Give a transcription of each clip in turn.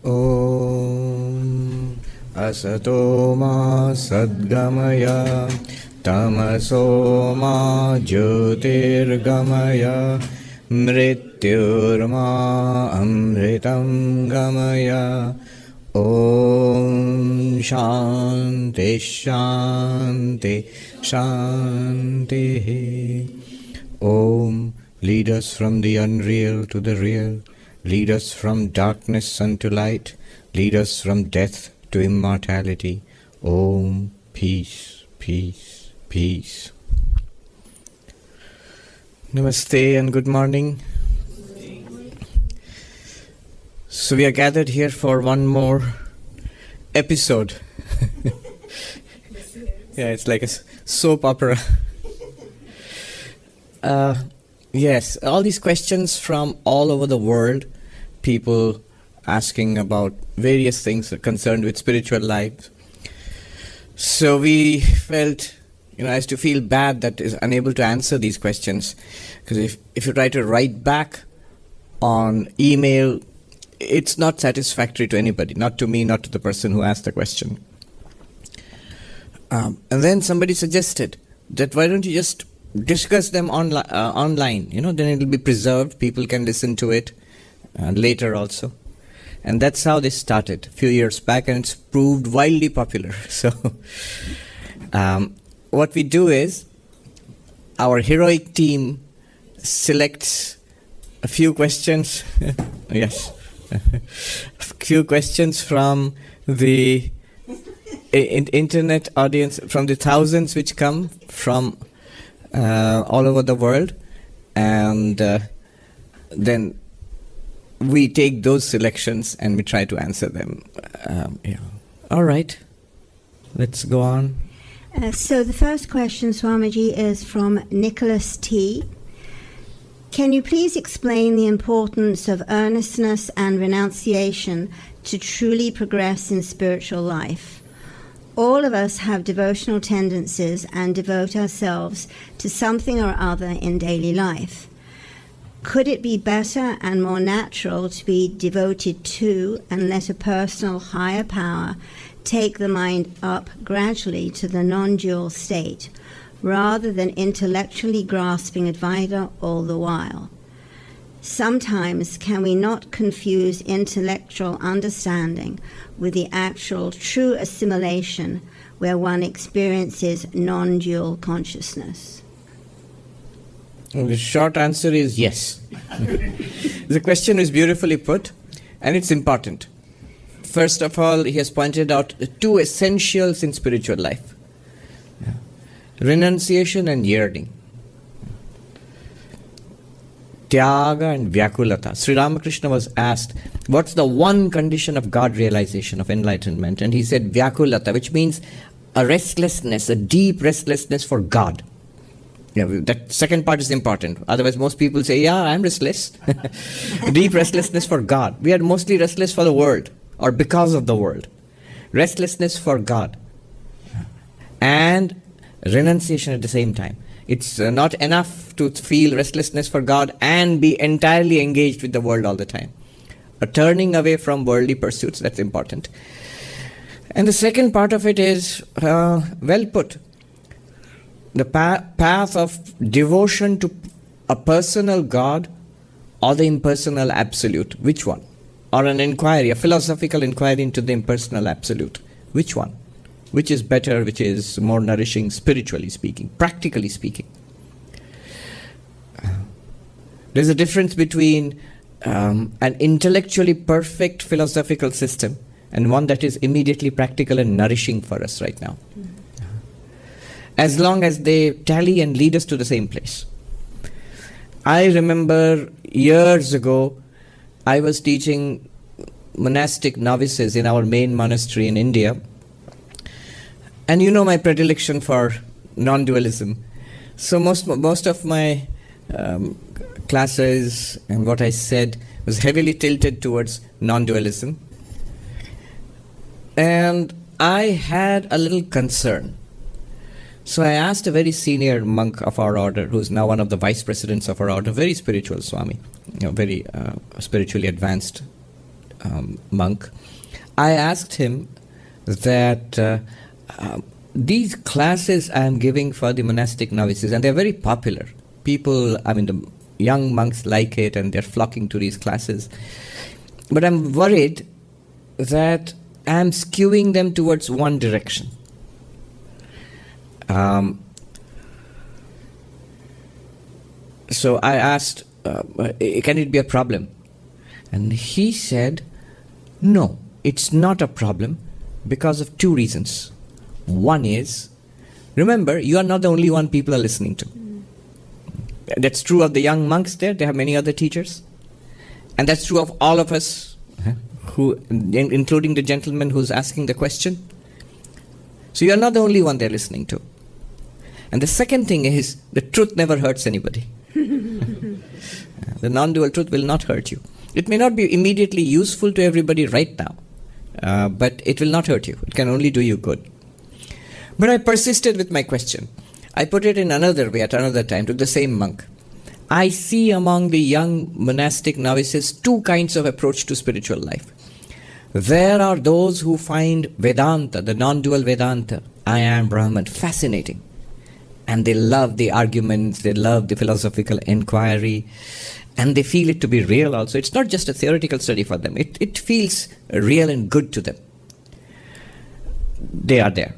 Om Asato Ma Sadgamaya Tamaso Ma Jyotirgamaya Mrityurma Amritam Gamaya. Om Shanti Shanti Shanti. Om, lead us from the unreal to the real. Lead us from darkness unto light. Lead us from death to immortality. Om, peace, peace, peace. Namaste and good morning. So we are gathered here for one more episode. Yeah, it's like a soap opera. Yes, all these questions from all over the world, people asking about various things concerned with spiritual life. So we felt, as to feel bad that is unable to answer these questions. Because if you try to write back on email, it's not satisfactory to anybody, not to me, not to the person who asked the question. And then somebody suggested that why don't you just discuss them online, then it will be preserved, people can listen to it later also. And that's how this started a few years back, and it's proved wildly popular. So what we do is, our heroic team selects a few questions, yes, a few questions from the internet audience, from the thousands which come from all over the world, and then we take those selections and we try to answer them. All right, let's go on. So the first question, Swamiji, is from Nicholas T. Can you please explain the importance of earnestness and renunciation to truly progress in spiritual life? All of us have devotional tendencies and devote ourselves to something or other in daily life. Could it be better and more natural to be devoted to and let a personal higher power take the mind up gradually to the non-dual state, rather than intellectually grasping Advaita all the while? Sometimes can we not confuse intellectual understanding with the actual true assimilation where one experiences non-dual consciousness? Well, the short answer is yes. The question is beautifully put, and it's important. First of all, he has pointed out the two essentials in spiritual life: renunciation and yearning. Tyaga and Vyakulata. Sri Ramakrishna was asked, what's the one condition of God realization, of enlightenment? And he said Vyakulata, which means a restlessness, a deep restlessness for God. That second part is important. Otherwise, most people say, yeah, I'm restless. Deep restlessness for God. We are mostly restless for the world, or because of the world. Restlessness for God. And renunciation at the same time. It's not enough to feel restlessness for God and be entirely engaged with the world all the time. A turning away from worldly pursuits, that's important. And the second part of it is well put. The path of devotion to a personal God or the impersonal absolute. Which one? Or an inquiry, a philosophical inquiry into the impersonal absolute. Which one? Which is better, which is more nourishing, spiritually speaking, practically speaking? There's a difference between an intellectually perfect philosophical system and one that is immediately practical and nourishing for us right now. As long as they tally and lead us to the same place. I remember years ago, I was teaching monastic novices in our main monastery in India. And you know my predilection for non-dualism. So most of my classes and what I said was heavily tilted towards non-dualism. And I had a little concern So I asked a very senior monk of our order, who is now one of the vice presidents of our order, very spiritual Swami, very spiritually advanced monk. I asked him that these classes I am giving for the monastic novices, and they're very popular. People, the young monks like it and they're flocking to these classes. But I'm worried that I'm skewing them towards one direction. So I asked, can it be a problem? And he said, no, it's not a problem because of two reasons. One is, remember, you are not the only one people are listening to. That's true of the young monks there. They have many other teachers. And that's true of all of us, including the gentleman who's asking the question. So you are not the only one they're listening to. And the second thing is, the truth never hurts anybody. The non-dual truth will not hurt you. It may not be immediately useful to everybody right now, but it will not hurt you. It can only do you good. But I persisted with my question. I put it in another way at another time to the same monk. I see among the young monastic novices two kinds of approach to spiritual life. There are those who find Vedanta, the non-dual Vedanta, I am Brahman, fascinating. And they love the arguments, they love the philosophical inquiry, and they feel it to be real also. It's not just a theoretical study for them. It feels real and good to them. They are there.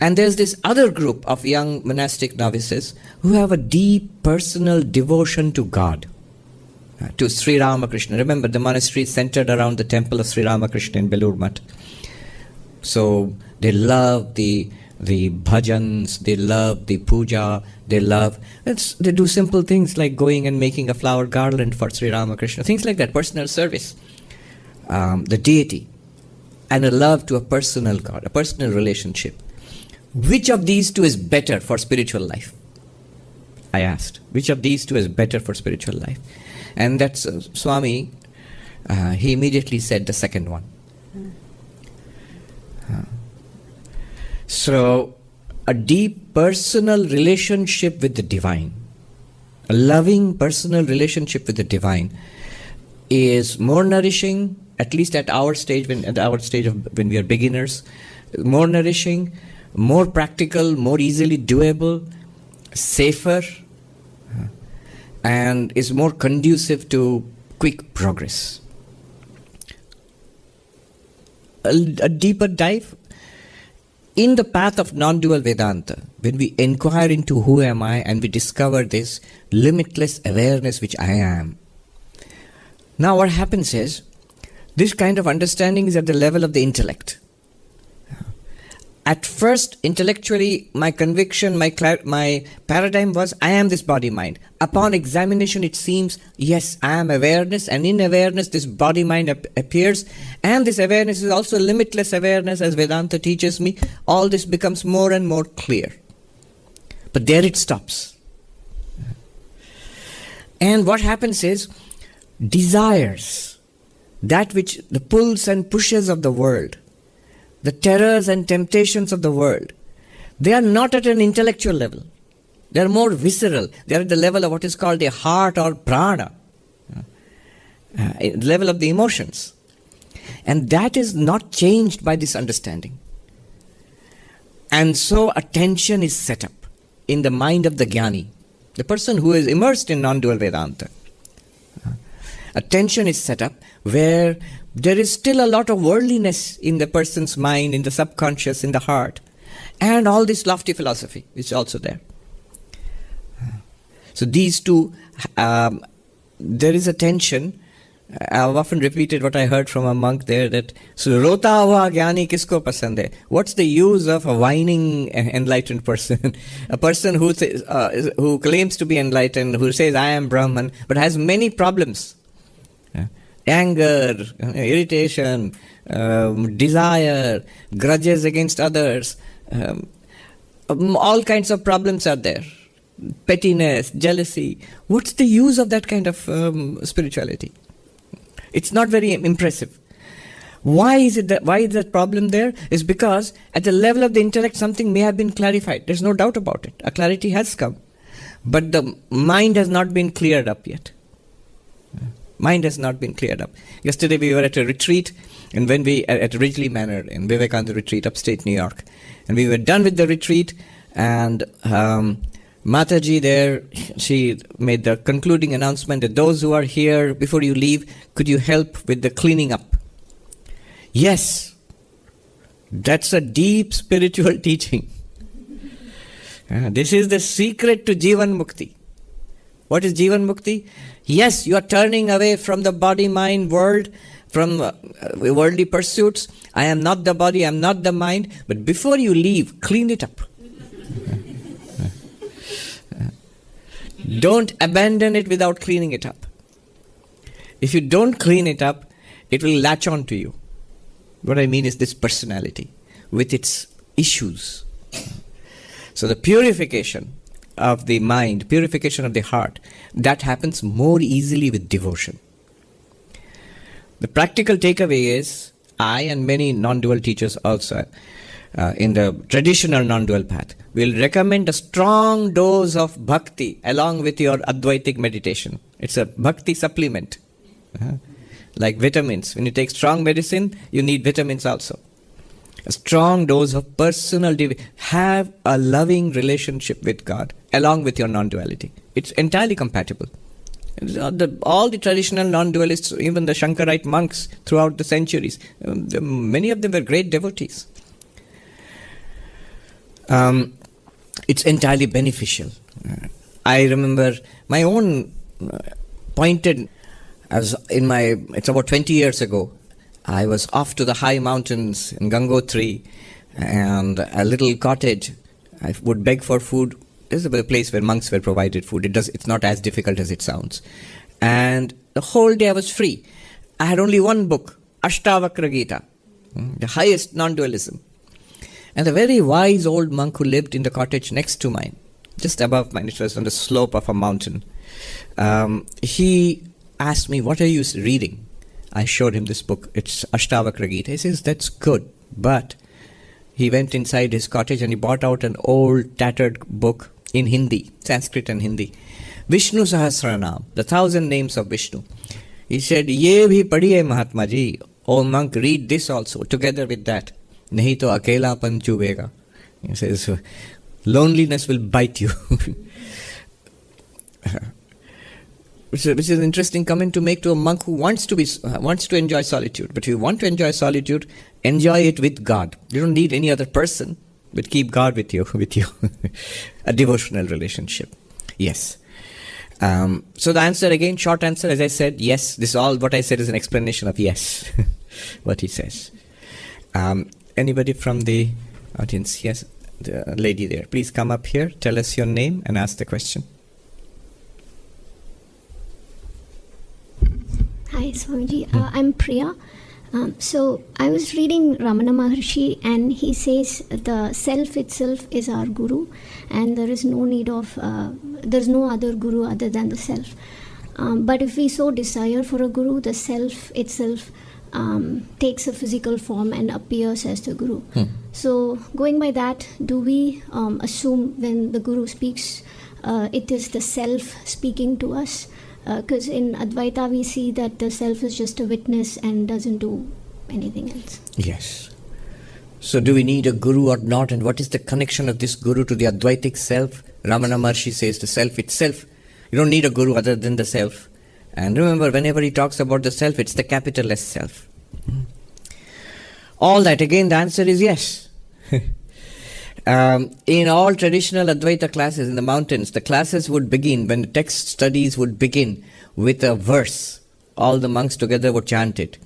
And there's this other group of young monastic novices who have a deep personal devotion to God, to Sri Ramakrishna. Remember, the monastery is centered around the temple of Sri Ramakrishna in Belur Math. So they love the bhajans, they love the puja, they do simple things like going and making a flower garland for Sri Ramakrishna, things like that, personal service, the deity, and a love to a personal God, a personal relationship. Which of these two is better for spiritual life? I asked. Which of these two is better for spiritual life? And that's Swami, he immediately said the second one. So, a deep personal relationship with the divine, a loving personal relationship with the divine is more nourishing, at least at our stage, when we are beginners, more nourishing, more practical, more easily doable, safer, and is more conducive to quick progress. A deeper dive in the path of non-dual Vedanta, when we inquire into who am I and we discover this limitless awareness which I am. Now what happens is, this kind of understanding is at the level of the intellect. At first, intellectually, my conviction, my paradigm was, I am this body-mind. Upon examination, it seems, yes, I am awareness, and in awareness, this body-mind appears, and this awareness is also limitless awareness, as Vedanta teaches me. All this becomes more and more clear. But there it stops. And what happens is, desires, that which the pulls and pushes of the world, the terrors and temptations of the world, they are not at an intellectual level. They are more visceral. They are at the level of what is called the heart or prana, the level of the emotions. And that is not changed by this understanding. And so attention is set up in the mind of the Gnani, the person who is immersed in non-dual Vedanta. Attention is set up where there is still a lot of worldliness in the person's mind, in the subconscious, in the heart, and all this lofty philosophy is also there. So these two, there is a tension. I've often repeated what I heard from a monk there, that so rota hua jnani kisko pasand hai? What's the use of a whining enlightened person? A person who says, who claims to be enlightened, who says I am Brahman, but has many problems. Anger, irritation, desire, grudges against others, all kinds of problems are there. Pettiness, jealousy. What's the use of that kind of spirituality? It's not very impressive. Why is that problem there? Is because at the level of the intellect something may have been clarified. There's no doubt about it. A clarity has come. But the mind has not been cleared up yet. Mind has not been cleared up. Yesterday we were at a retreat, and when we at Ridgely Manor in Vivekananda Retreat, upstate New York, and we were done with the retreat, and Mataji there, she made the concluding announcement that those who are here, before you leave, could you help with the cleaning up? Yes, that's a deep spiritual teaching. This is the secret to Jivan Mukti. What is Jivan Mukti? Yes, you are turning away from the body-mind world, from worldly pursuits. I am not the body, I am not the mind. But before you leave, clean it up. Don't abandon it without cleaning it up. If you don't clean it up, it will latch on to you. What I mean is this personality with its issues. So the purification of the mind, purification of the heart, that happens more easily with devotion. The practical takeaway is, I and many non-dual teachers also, in the traditional non-dual path, will recommend a strong dose of bhakti along with your Advaitic meditation. It's a bhakti supplement. Like vitamins. When you take strong medicine, you need vitamins also. A strong dose of personal have a loving relationship with God along with your non-duality. It's entirely compatible. All the traditional non-dualists, even the Shankarite monks throughout the centuries, many of them were great devotees. It's entirely beneficial. I remember my own pointed, it's about 20 years ago, I was off to the high mountains in Gangotri, and a little cottage. I would beg for food. This is a place where monks were provided food. It's not as difficult as it sounds. And the whole day I was free. I had only one book, Ashtavakra Gita, the highest non-dualism. And the very wise old monk who lived in the cottage next to mine, just above mine, it was on the slope of a mountain, he asked me, "What are you reading?" I showed him this book. It's Ashtavakra Gita. He says, "That's good." But he went inside his cottage and he brought out an old tattered book in Hindi, Sanskrit and Hindi. Vishnu Sahasranama, the 1,000 names of Vishnu. He said, "Ye bhi padhiye Mahatma Ji. Oh monk, read this also together with that. Nahi to akela pan chubega." He says, loneliness will bite you. Which is an interesting comment to make to a monk who wants to enjoy solitude. But if you want to enjoy solitude, enjoy it with God. You don't need any other person, but keep God with you. A devotional relationship. Yes. So the answer again, short answer, as I said, yes. This all what I said is an explanation of yes. What he says. Anybody from the audience? Yes, the lady there. Please come up here. Tell us your name and ask the question. Hi, Swamiji. I'm Priya. So I was reading Ramana Maharshi, and he says the self itself is our guru, and there is no need of, there's no other guru other than the self. But if we so desire for a guru, the self itself takes a physical form and appears as the guru. So going by that, do we assume when the guru speaks, it is the self speaking to us? Because in Advaita we see that the self is just a witness and doesn't do anything else. Yes. So do we need a guru or not? And what is the connection of this guru to the Advaitic self? Ramana Maharshi says the self itself. You don't need a guru other than the self. And remember, whenever he talks about the self, it's the capital S self. All that, again, the answer is yes. In all traditional Advaita classes in the mountains, the classes would begin, when the text studies would begin with a verse. All the monks together would chant it.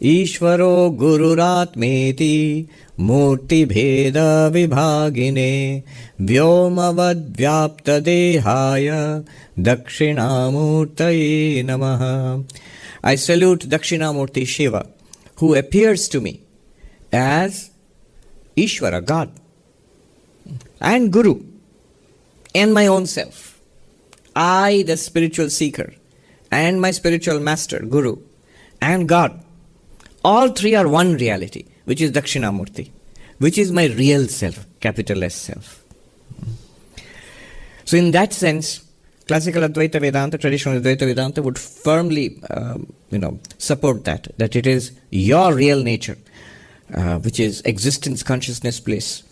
Ishvaro gururatmeti murti bheda vibhagine vyomavad vyapta dehaya dakshinamurtaye namaha. I salute Dakshinamurti Shiva, who appears to me as Ishvara, God, and Guru, and my own self. I, the spiritual seeker, and my spiritual master, Guru, and God, all three are one reality, which is Dakshinamurti, which is my real self, capital S self. So in that sense, classical Advaita Vedanta, traditional Advaita Vedanta would firmly support that it is your real nature, which is existence, consciousness, bliss,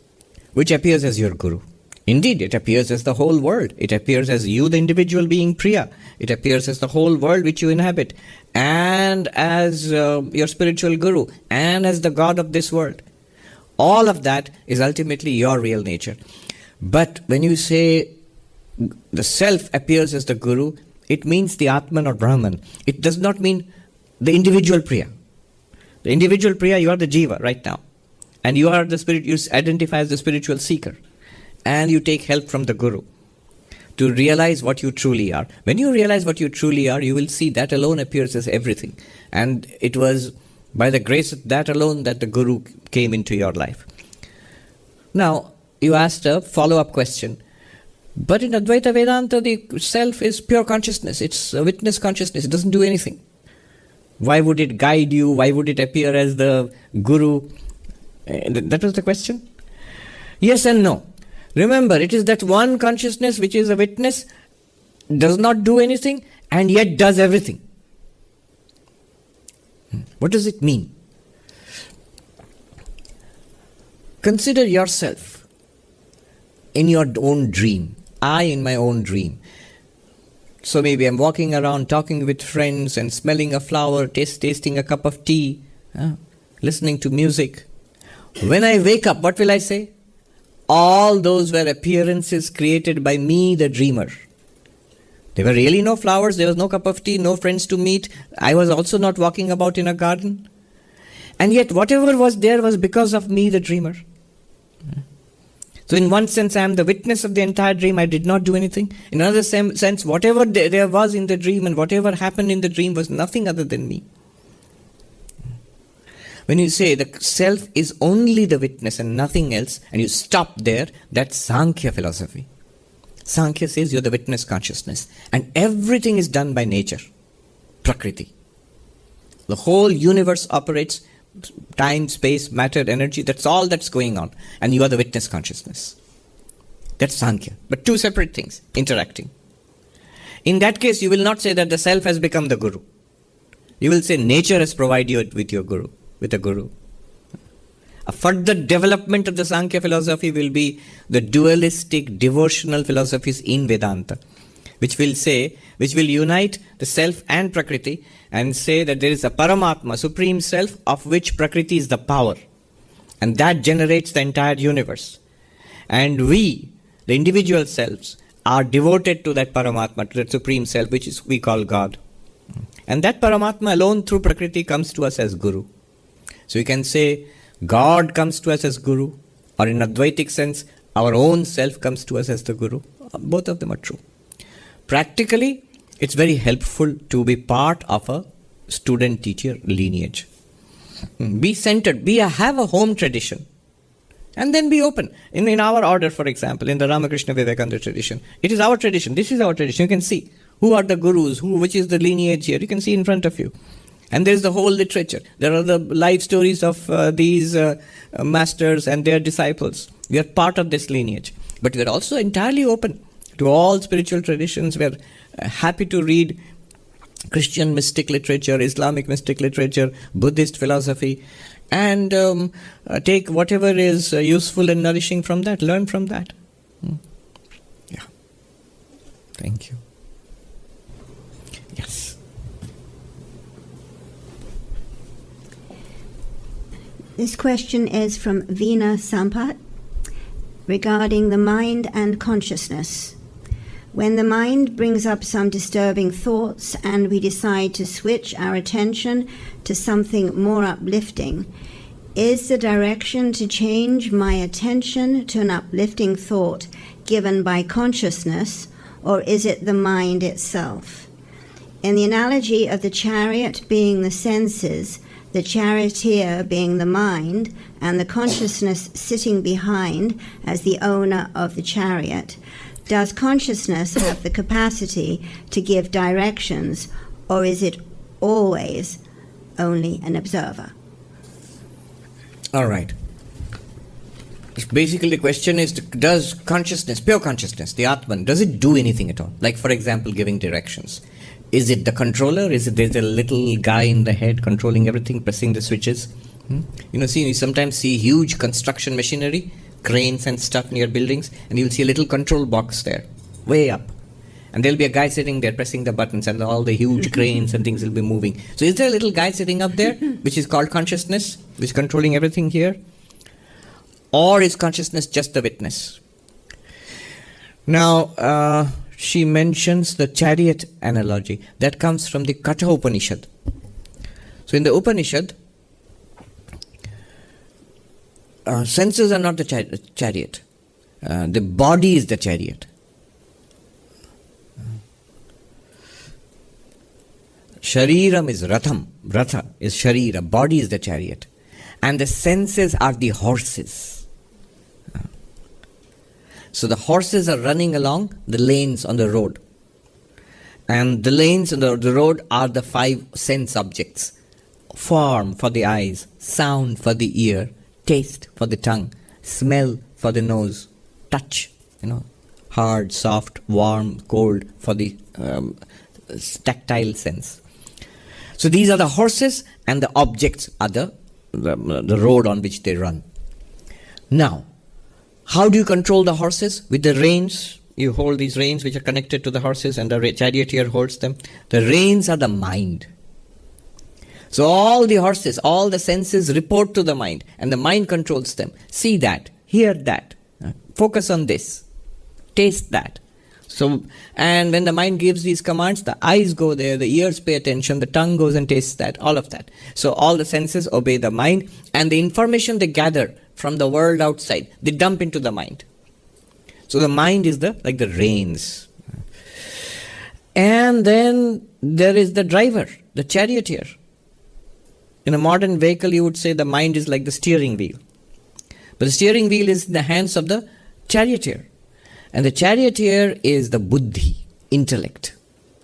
which appears as your guru. Indeed, it appears as the whole world. It appears as you, the individual being Priya. It appears as the whole world which you inhabit, and as your spiritual guru, and as the God of this world. All of that is ultimately your real nature. But when you say the self appears as the guru, it means the Atman or Brahman. It does not mean the individual Priya. The individual Priya, you are the Jiva right now. And you are the spirit, you identify as the spiritual seeker. And you take help from the Guru to realize what you truly are. When you realize what you truly are, you will see that alone appears as everything. And it was by the grace of that alone that the Guru came into your life. Now, you asked a follow-up question. But in Advaita Vedanta, the self is pure consciousness. It's a witness consciousness. It doesn't do anything. Why would it guide you? Why would it appear as the Guru? That was the question? Yes and no. Remember, it is that one consciousness which is a witness, does not do anything, and yet does everything. What does it mean? Consider yourself in your own dream. I in my own dream. So maybe I'm walking around talking with friends and smelling a flower, tasting a cup of tea, listening to music. When I wake up, what will I say? All those were appearances created by me, the dreamer. There were really no flowers, there was no cup of tea, no friends to meet. I was also not walking about in a garden. And yet whatever was there was because of me, the dreamer. So in one sense, I am the witness of the entire dream. I did not do anything. In another sense, whatever there was in the dream and whatever happened in the dream was nothing other than me. When you say the self is only the witness and nothing else, and you stop there, that's Sankhya philosophy. Sankhya says you're the witness consciousness, and everything is done by nature, Prakriti. The whole universe operates, time, space, matter, energy, that's all that's going on, and you are the witness consciousness. That's Sankhya, but two separate things interacting. In that case, you will not say that the self has become the guru. You will say nature has provided you with your guru. With a guru. A further development of the Sankhya philosophy will be the dualistic devotional philosophies in Vedanta, which will unite the self and Prakriti and say that there is a Paramatma, supreme self, of which Prakriti is the power. And that generates the entire universe. And we, the individual selves, are devoted to that Paramatma, to that supreme self, which is we call God. And that Paramatma alone through Prakriti comes to us as Guru. So you can say God comes to us as Guru, or in Advaitic sense, our own self comes to us as the Guru. Both of them are true. Practically, it's very helpful to be part of a student-teacher lineage. Be centered, have a home tradition, and then be open. In our order, for example, in the Ramakrishna Vivekananda tradition, it is our tradition. This is our tradition. You can see who are the gurus, which is the lineage here. You can see in front of you. And there's the whole literature. There are the life stories of these masters and their disciples. We are part of this lineage. But we are also entirely open to all spiritual traditions. We are happy to read Christian mystic literature, Islamic mystic literature, Buddhist philosophy, and take whatever is useful and nourishing from that, learn from that. Yeah. Thank you. Yes. This question is from Veena Sampat regarding the mind and consciousness. When the mind brings up some disturbing thoughts and we decide to switch our attention to something more uplifting, is the direction to change my attention to an uplifting thought given by consciousness, or is it the mind itself? In the analogy of the chariot being the senses, the charioteer being the mind, and the consciousness sitting behind as the owner of the chariot, does consciousness have the capacity to give directions, or is it always only an observer? All right. Basically, the question is, does consciousness, pure consciousness, the Atman, does it do anything at all? Like, for example, giving directions. Is it the controller? Is it there's a little guy in the head controlling everything, pressing the switches? You sometimes see huge construction machinery, cranes and stuff near buildings, and you'll see a little control box there, way up. And there'll be a guy sitting there pressing the buttons, and all the huge cranes and things will be moving. So is there a little guy sitting up there, which is called consciousness, which is controlling everything here? Or is consciousness just the witness? Now, she mentions the chariot analogy. That comes from the Katha Upanishad. So in the Upanishad, senses are not the chariot. The body is the chariot. Shariram is Ratham. Ratha is Sharira. Body is the chariot. And the senses are the horses. So the horses are running along the lanes on the road. And the lanes on the road are the 5 sense objects. Form for the eyes, sound for the ear, taste for the tongue, smell for the nose, touch, hard, soft, warm, cold for the tactile sense. So these are the horses, and the objects are the road on which they run. Now, how do you control the horses? With the reins. You hold these reins which are connected to the horses, and the charioteer holds them. The reins are the mind. So all the horses, all the senses report to the mind, and the mind controls them. See that, hear that, focus on this, taste that. So, and when the mind gives these commands, the eyes go there, the ears pay attention, the tongue goes and tastes that, all of that. So all the senses obey the mind, and the information they gather from the world outside, they dump into the mind. So the mind is like the reins. And then there is the driver, the charioteer. In a modern vehicle, you would say the mind is like the steering wheel. But the steering wheel is in the hands of the charioteer. And the charioteer is the buddhi, intellect.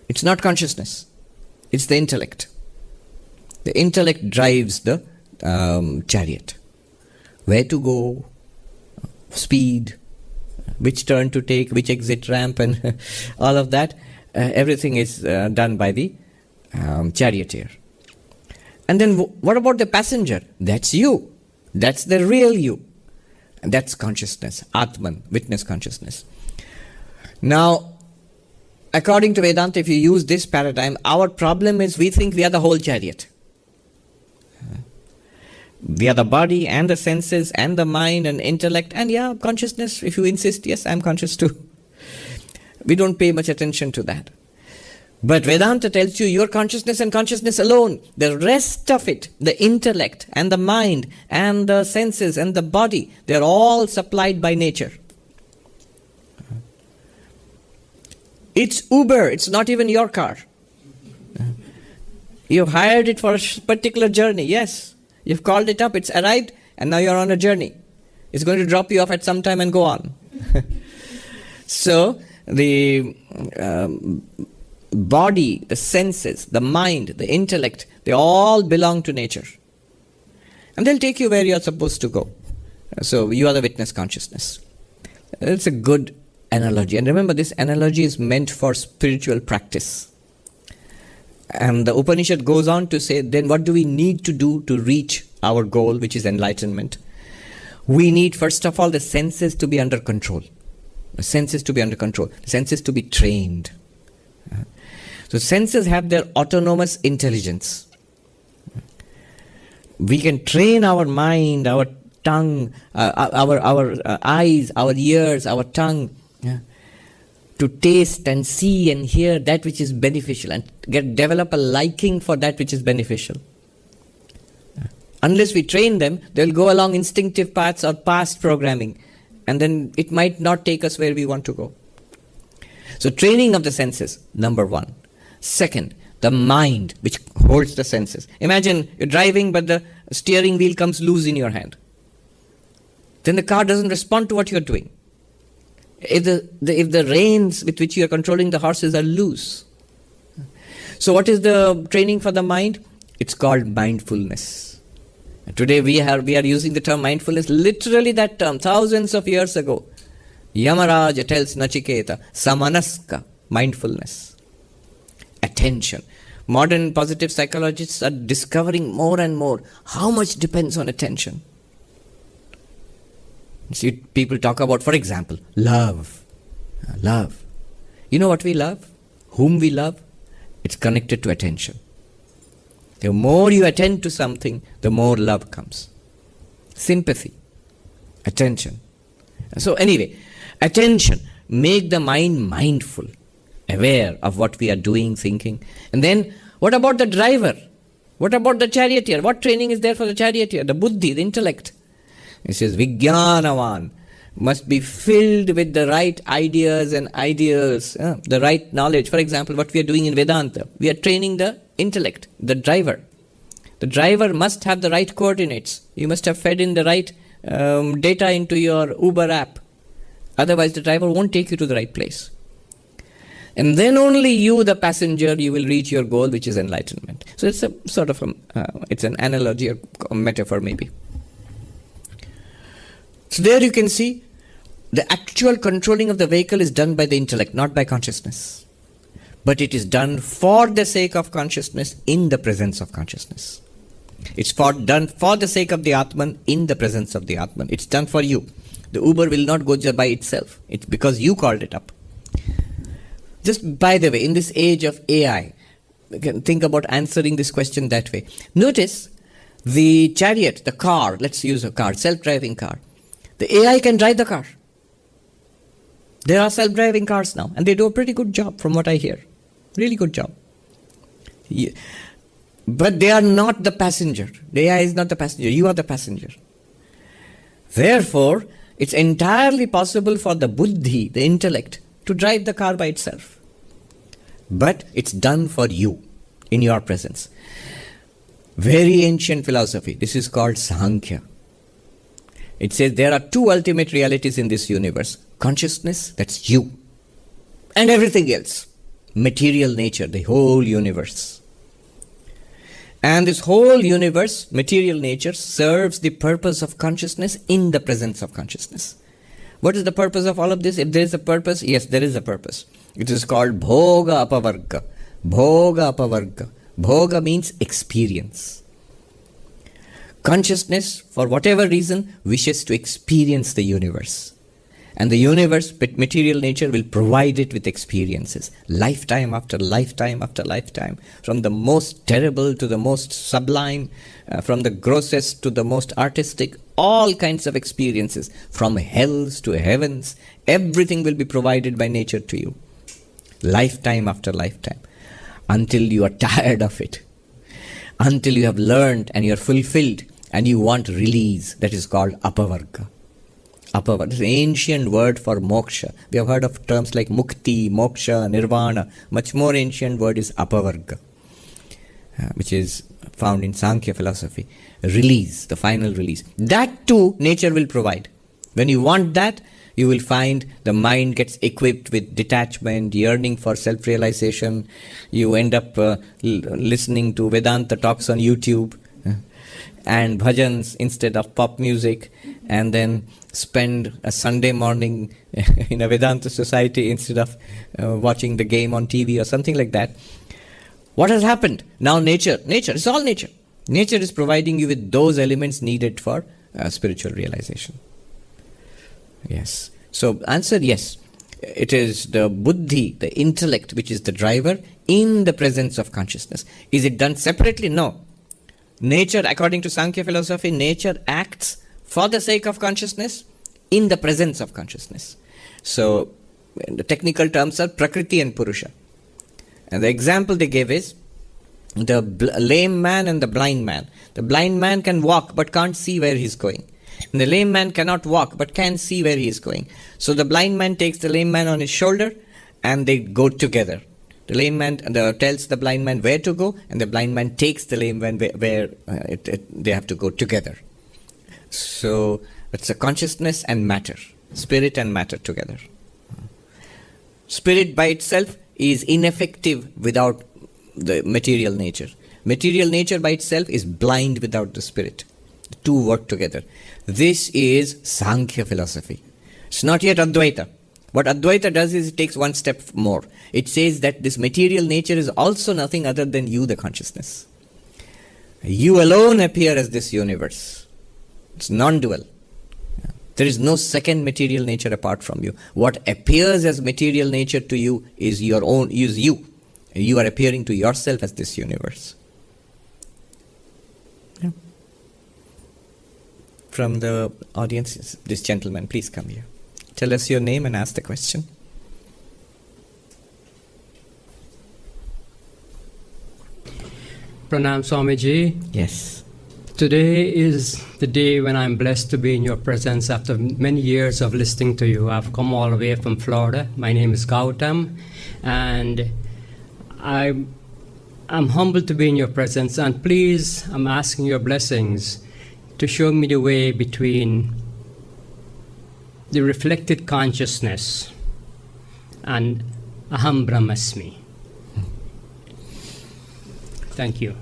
It's not consciousness. It's the intellect. The intellect drives the chariot. Where to go, speed, which turn to take, which exit ramp, and all of that. Everything is done by the charioteer. And then what about the passenger? That's you. That's the real you. And that's consciousness, Atman, witness consciousness. Now, according to Vedanta, if you use this paradigm, our problem is we think we are the whole chariot. We are the body and the senses and the mind and intellect, and consciousness, if you insist, yes, I'm conscious too. We don't pay much attention to that. But Vedanta tells you your consciousness and consciousness alone. The rest of it, the intellect and the mind and the senses and the body, they're all supplied by nature. It's Uber, it's not even your car. You've hired it for a particular journey, yes. You've called it up, it's arrived, and now you're on a journey. It's going to drop you off at some time and go on. So, the body, the senses, the mind, the intellect, they all belong to nature. And they'll take you where you're supposed to go. So you are the witness consciousness. It's a good analogy. And remember, this analogy is meant for spiritual practice. And the Upanishad goes on to say, then what do we need to do to reach our goal, which is enlightenment? We need, first of all, the senses to be under control. The senses to be under control. The senses to be trained. So senses have their autonomous intelligence. We can train our mind, our tongue, our eyes, our ears, our tongue, to taste and see and hear that which is beneficial and develop a liking for that which is beneficial. Unless we train them, they'll go along instinctive paths or past programming, and then it might not take us where we want to go. So training of the senses, number one. Second, the mind which holds the senses. Imagine you're driving but the steering wheel comes loose in your hand. Then the car doesn't respond to what you're doing. If the reins with which you are controlling the horses are loose. So what is the training for the mind? It's called mindfulness. Today we are using the term mindfulness, literally that term, thousands of years ago. Yamaraja tells Nachiketa, samanaska, mindfulness, attention. Modern positive psychologists are discovering more and more how much depends on attention. See, people talk about, for example, love. Love. You know what we love? Whom we love? It's connected to attention. The more you attend to something, the more love comes. Sympathy. Attention. So anyway, attention. Make the mind mindful, aware of what we are doing, thinking. And then, what about the driver? What about the charioteer? What training is there for the charioteer? The buddhi, the intellect. It says, Vijnanavan must be filled with the right ideas and ideals, the right knowledge. For example, what we are doing in Vedanta, we are training the intellect, the driver. The driver must have the right coordinates. You must have fed in the right data into your Uber app. Otherwise, the driver won't take you to the right place. And then only you, the passenger, you will reach your goal, which is enlightenment. So it's a sort of it's an analogy or a metaphor maybe. So there you can see the actual controlling of the vehicle is done by the intellect, not by consciousness. But it is done for the sake of consciousness in the presence of consciousness. It's done for the sake of the Atman in the presence of the Atman. It's done for you. The Uber will not go just by itself. It's because you called it up. Just by the way, in this age of AI, we can think about answering this question that way. Notice the chariot, the car, let's use a car, self-driving car. The AI can drive the car. There are self-driving cars now, and they do a pretty good job from what I hear. Really good job. Yeah. But they are not the passenger. The AI is not the passenger. You are the passenger. Therefore, it's entirely possible for the buddhi, the intellect, to drive the car by itself. But it's done for you, in your presence. Very ancient philosophy. This is called Sankhya. It says there are two ultimate realities in this universe. Consciousness, that's you. And everything else. Material nature, the whole universe. And this whole universe, material nature, serves the purpose of consciousness in the presence of consciousness. What is the purpose of all of this? If there is a purpose, yes, there is a purpose. It is called Bhoga Apavarga. Bhoga Apavarga. Bhoga means experience. Consciousness, for whatever reason, wishes to experience the universe. And the universe, material nature, will provide it with experiences. Lifetime after lifetime after lifetime. From the most terrible to the most sublime. From the grossest to the most artistic. All kinds of experiences. From hells to heavens. Everything will be provided by nature to you. Lifetime after lifetime. Until you are tired of it. Until you have learned and you are fulfilled. And you want release. That is called Apavarga. Apavarga. This is an ancient word for moksha. We have heard of terms like mukti, moksha, nirvana. Much more ancient word is Apavarga, which is found in Sankhya philosophy. Release, the final release. That too, nature will provide. When you want that, you will find the mind gets equipped with detachment, yearning for self-realization. You end up listening to Vedanta talks on YouTube and bhajans instead of pop music, and then spend a Sunday morning in a Vedanta society instead of watching the game on TV or something like that. What has happened? Now nature, it's all nature. Nature is providing you with those elements needed for spiritual realization. Yes. So answer, yes. It is the buddhi, the intellect, which is the driver in the presence of consciousness. Is it done separately? No. Nature, according to Sankhya philosophy, nature acts for the sake of consciousness in the presence of consciousness. So the technical terms are Prakriti and Purusha. And the example they gave is the lame man and the blind man. The blind man can walk but can't see where he's going. And the lame man cannot walk but can see where he is going. So the blind man takes the lame man on his shoulder and they go together. The lame man tells the blind man where to go, and the blind man takes the lame man where they have to go together. So it's a consciousness and matter, spirit and matter together. Spirit by itself is ineffective without the material nature. Material nature by itself is blind without the spirit. two work together. This is Sankhya philosophy. It's not yet Advaita. What Advaita does is it takes one step more. It says that this material nature is also nothing other than you, the consciousness. You alone appear as this universe. It's non-dual. There is no second material nature apart from you. What appears as material nature to you is your own, is you. You are appearing to yourself as this universe. Yeah. From the audience, this gentleman, please come here. Tell us your name and ask the question. Pranam Swami G. Yes. Today is the day when I'm blessed to be in your presence after many years of listening to you. I've come all the way from Florida. My name is Gautam, and I'm humbled to be in your presence. And please, I'm asking your blessings to show me the way between the reflected consciousness and Aham Brahmasmi. Thank you.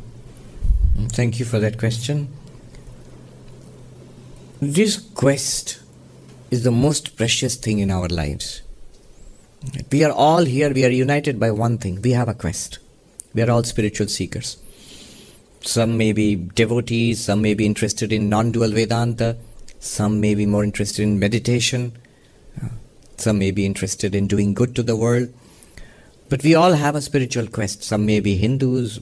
Thank you for that question. This quest is the most precious thing in our lives. We are all here, we are united by one thing. We have a quest. We are all spiritual seekers. Some may be devotees, some may be interested in non-dual Vedanta, some may be more interested in meditation, some may be interested in doing good to the world. But we all have a spiritual quest. Some may be Hindus,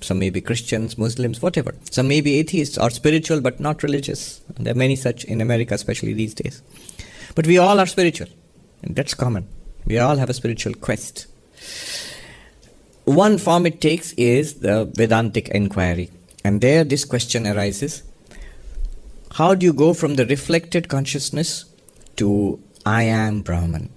some may be Christians, Muslims, whatever. Some may be atheists or spiritual but not religious. There are many such in America, especially these days. But we all are spiritual, and that's common. We all have a spiritual quest. One form it takes is the Vedantic inquiry. And there this question arises. How do you go from the reflected consciousness to I am Brahman?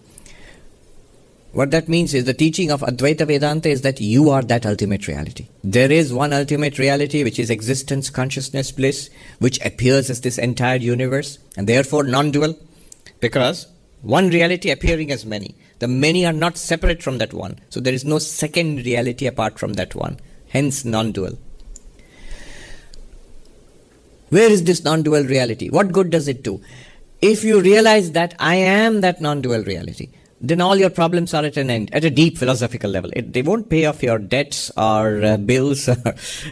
What that means is the teaching of Advaita Vedanta is that you are that ultimate reality. There is one ultimate reality which is existence, consciousness, bliss, which appears as this entire universe and therefore non-dual, because one reality appearing as many. The many are not separate from that one. So there is no second reality apart from that one. Hence non-dual. Where is this non-dual reality? What good does it do? If you realize that I am that non-dual reality, then all your problems are at an end, at a deep philosophical level. They won't pay off your debts or bills.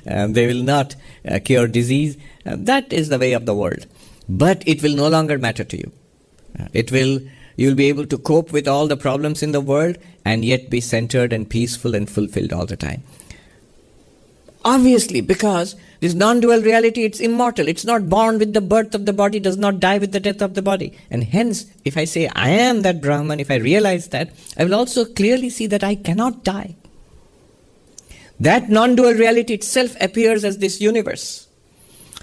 They will not cure disease. That is the way of the world. But it will no longer matter to you. You'll be able to cope with all the problems in the world and yet be centered and peaceful and fulfilled all the time. Obviously, because this non-dual reality, it's immortal. It's not born with the birth of the body, does not die with the death of the body. And hence, if I say I am that Brahman, if I realize that, I will also clearly see that I cannot die. That non-dual reality itself appears as this universe.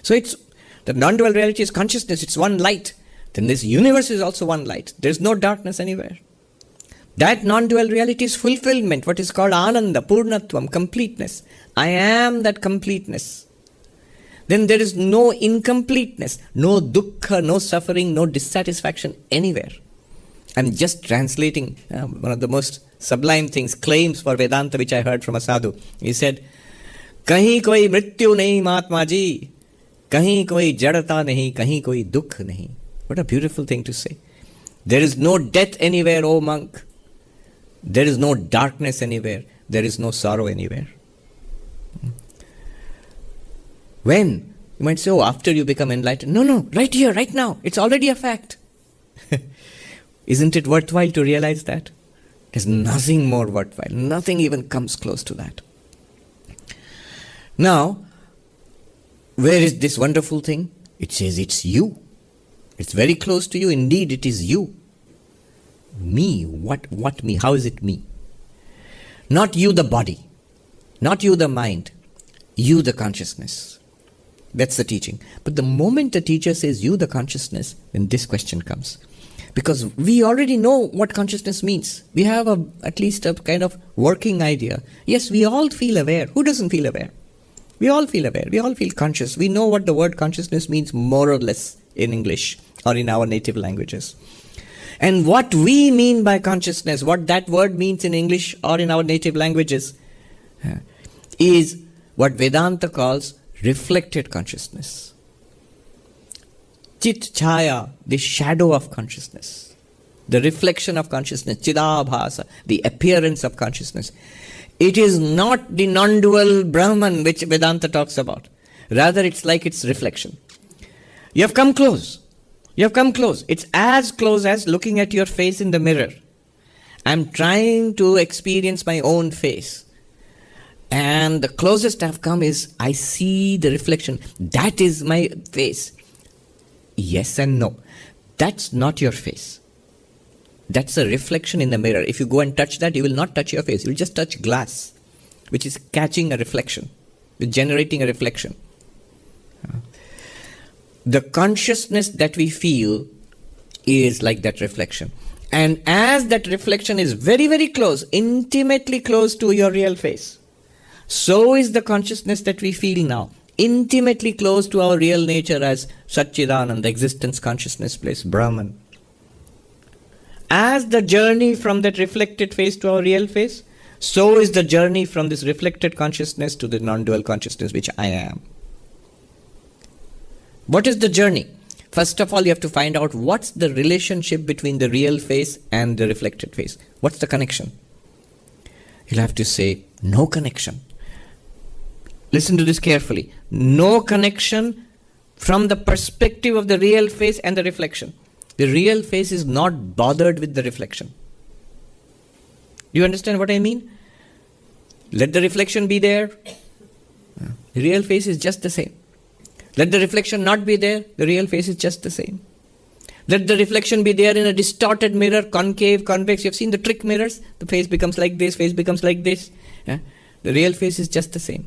So the non-dual reality is consciousness, it's one light. Then this universe is also one light. There is no darkness anywhere. That non-dual reality is fulfillment, what is called Ananda, Purnatvam, completeness. I am that completeness. Then there is no incompleteness, no dukkha, no suffering, no dissatisfaction anywhere. I'm just translating one of the most sublime things, claims for Vedanta which I heard from a sadhu. He said, Kahin koi mrityu nahi Mahatma Ji, kahin koi jadata nahi, kahin koi dukh nahi. What a beautiful thing to say. There is no death anywhere, O monk. There is no darkness anywhere. There is no sorrow anywhere. When? You might say, oh, after you become enlightened. No, right here, right now. It's already a fact. Isn't it worthwhile to realize that? There's nothing more worthwhile. Nothing even comes close to that. Now, where is this wonderful thing? It says it's you. It's very close to you. Indeed, it is you. Me. What me? How is it me? Not you the body. Not you the mind. You the consciousness. That's the teaching. But the moment the teacher says you the consciousness, then this question comes. Because we already know what consciousness means. We have at least a kind of working idea. Yes, we all feel aware. Who doesn't feel aware? We all feel aware. We all feel conscious. We know what the word consciousness means more or less in English or in our native languages. And what we mean by consciousness, what that word means in English or in our native languages, is what Vedanta calls reflected consciousness. Chit Chaya, the shadow of consciousness, the reflection of consciousness, Chidabhasa, the appearance of consciousness. It is not the non-dual Brahman which Vedanta talks about. Rather, it's like its reflection. You have come close. You have come close. It's as close as looking at your face in the mirror. I'm trying to experience my own face. And the closest I've come is I see the reflection. That is my face. Yes and no. That's not your face. That's a reflection in the mirror. If you go and touch that, you will not touch your face. You will just touch glass, which is catching a reflection, generating a reflection. The consciousness that we feel is like that reflection. And as that reflection is very, very close, intimately close to your real face, so is the consciousness that we feel now, intimately close to our real nature as Satchidananda, existence, consciousness, place, Brahman. As the journey from that reflected face to our real face, so is the journey from this reflected consciousness to the non-dual consciousness which I am. What is the journey? First of all, you have to find out what's the relationship between the real face and the reflected face. What's the connection? You'll have to say, no connection. Listen to this carefully. No connection from the perspective of the real face and the reflection. The real face is not bothered with the reflection. Do you understand what I mean? Let the reflection be there. The real face is just the same. Let the reflection not be there. The real face is just the same. Let the reflection be there in a distorted mirror, concave, convex. You've seen the trick mirrors. The face becomes like this, face becomes like this. The real face is just the same.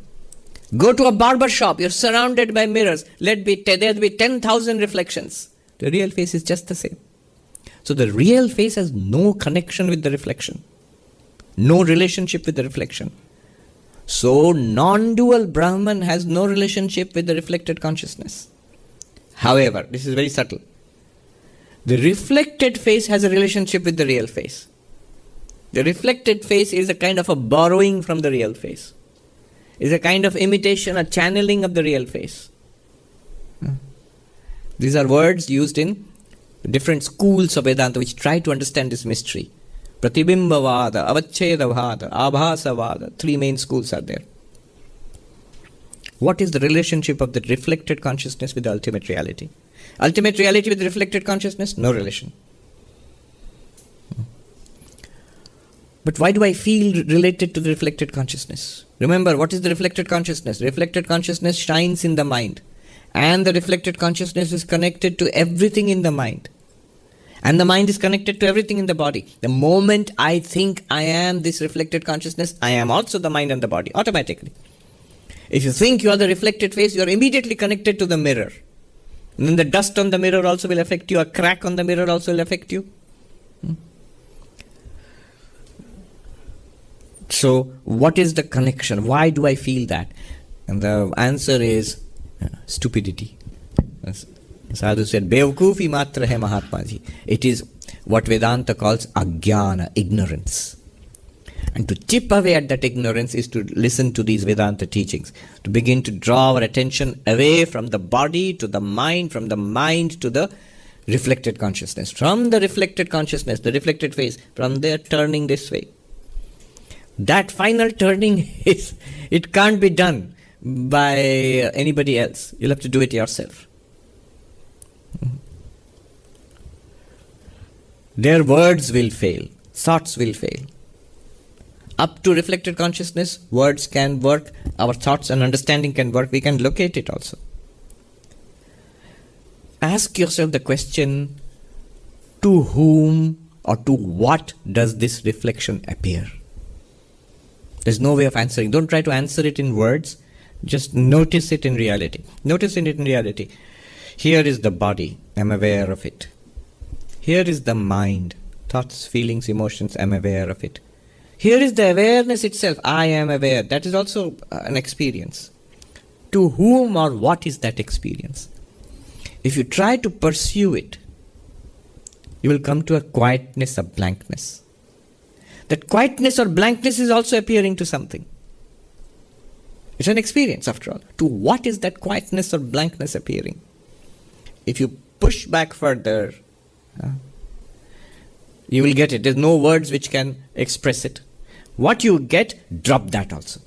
Go to a barber shop. You're surrounded by mirrors. There'll be 10,000 reflections. The real face is just the same. So the real face has no connection with the reflection. No relationship with the reflection. So non-dual Brahman has no relationship with the reflected consciousness. However, this is very subtle. The reflected face has a relationship with the real face. The reflected face is a kind of a borrowing from the real face. Is a kind of imitation, a channeling of the real face. These are words used in different schools of Vedanta which try to understand this mystery. Pratibimbavada, Avachedavada, Abhasavada. 3 main schools are there. What is the relationship of the reflected consciousness with the ultimate reality? Ultimate reality with the reflected consciousness? No relation. But why do I feel related to the reflected consciousness? Remember, what is the reflected consciousness? Reflected consciousness shines in the mind. And the reflected consciousness is connected to everything in the mind. And the mind is connected to everything in the body. The moment I think I am this reflected consciousness, I am also the mind and the body, automatically. If you think you are the reflected face, you are immediately connected to the mirror. And then the dust on the mirror also will affect you. A crack on the mirror also will affect you. So, what is the connection? Why do I feel that? And the answer is stupidity. Sadhu said, Bevkufi matra hai Mahatmaji. It is what Vedanta calls ajnana, ignorance. And to chip away at that ignorance is to listen to these Vedanta teachings, to begin to draw our attention away from the body to the mind, from the mind to the reflected consciousness, from the reflected consciousness, the reflected face, from there turning this way. That final turning it can't be done by anybody else. You'll have to do it yourself. Their words will fail, thoughts will fail. Up to reflected consciousness, words can work, our thoughts and understanding can work, we can locate it also. Ask yourself the question, to whom or to what does this reflection appear? There's no way of answering. Don't try to answer it in words, just notice it in reality. Notice it in reality. Here is the body, I'm aware of it. Here is the mind, thoughts, feelings, emotions, I'm aware of it. Here is the awareness itself, I am aware. That is also an experience. To whom or what is that experience? If you try to pursue it, you will come to a quietness, a blankness. That quietness or blankness is also appearing to something. It's an experience after all. To what is that quietness or blankness appearing? If you push back further, you will get it. There's no words which can express it. What you get, drop that also.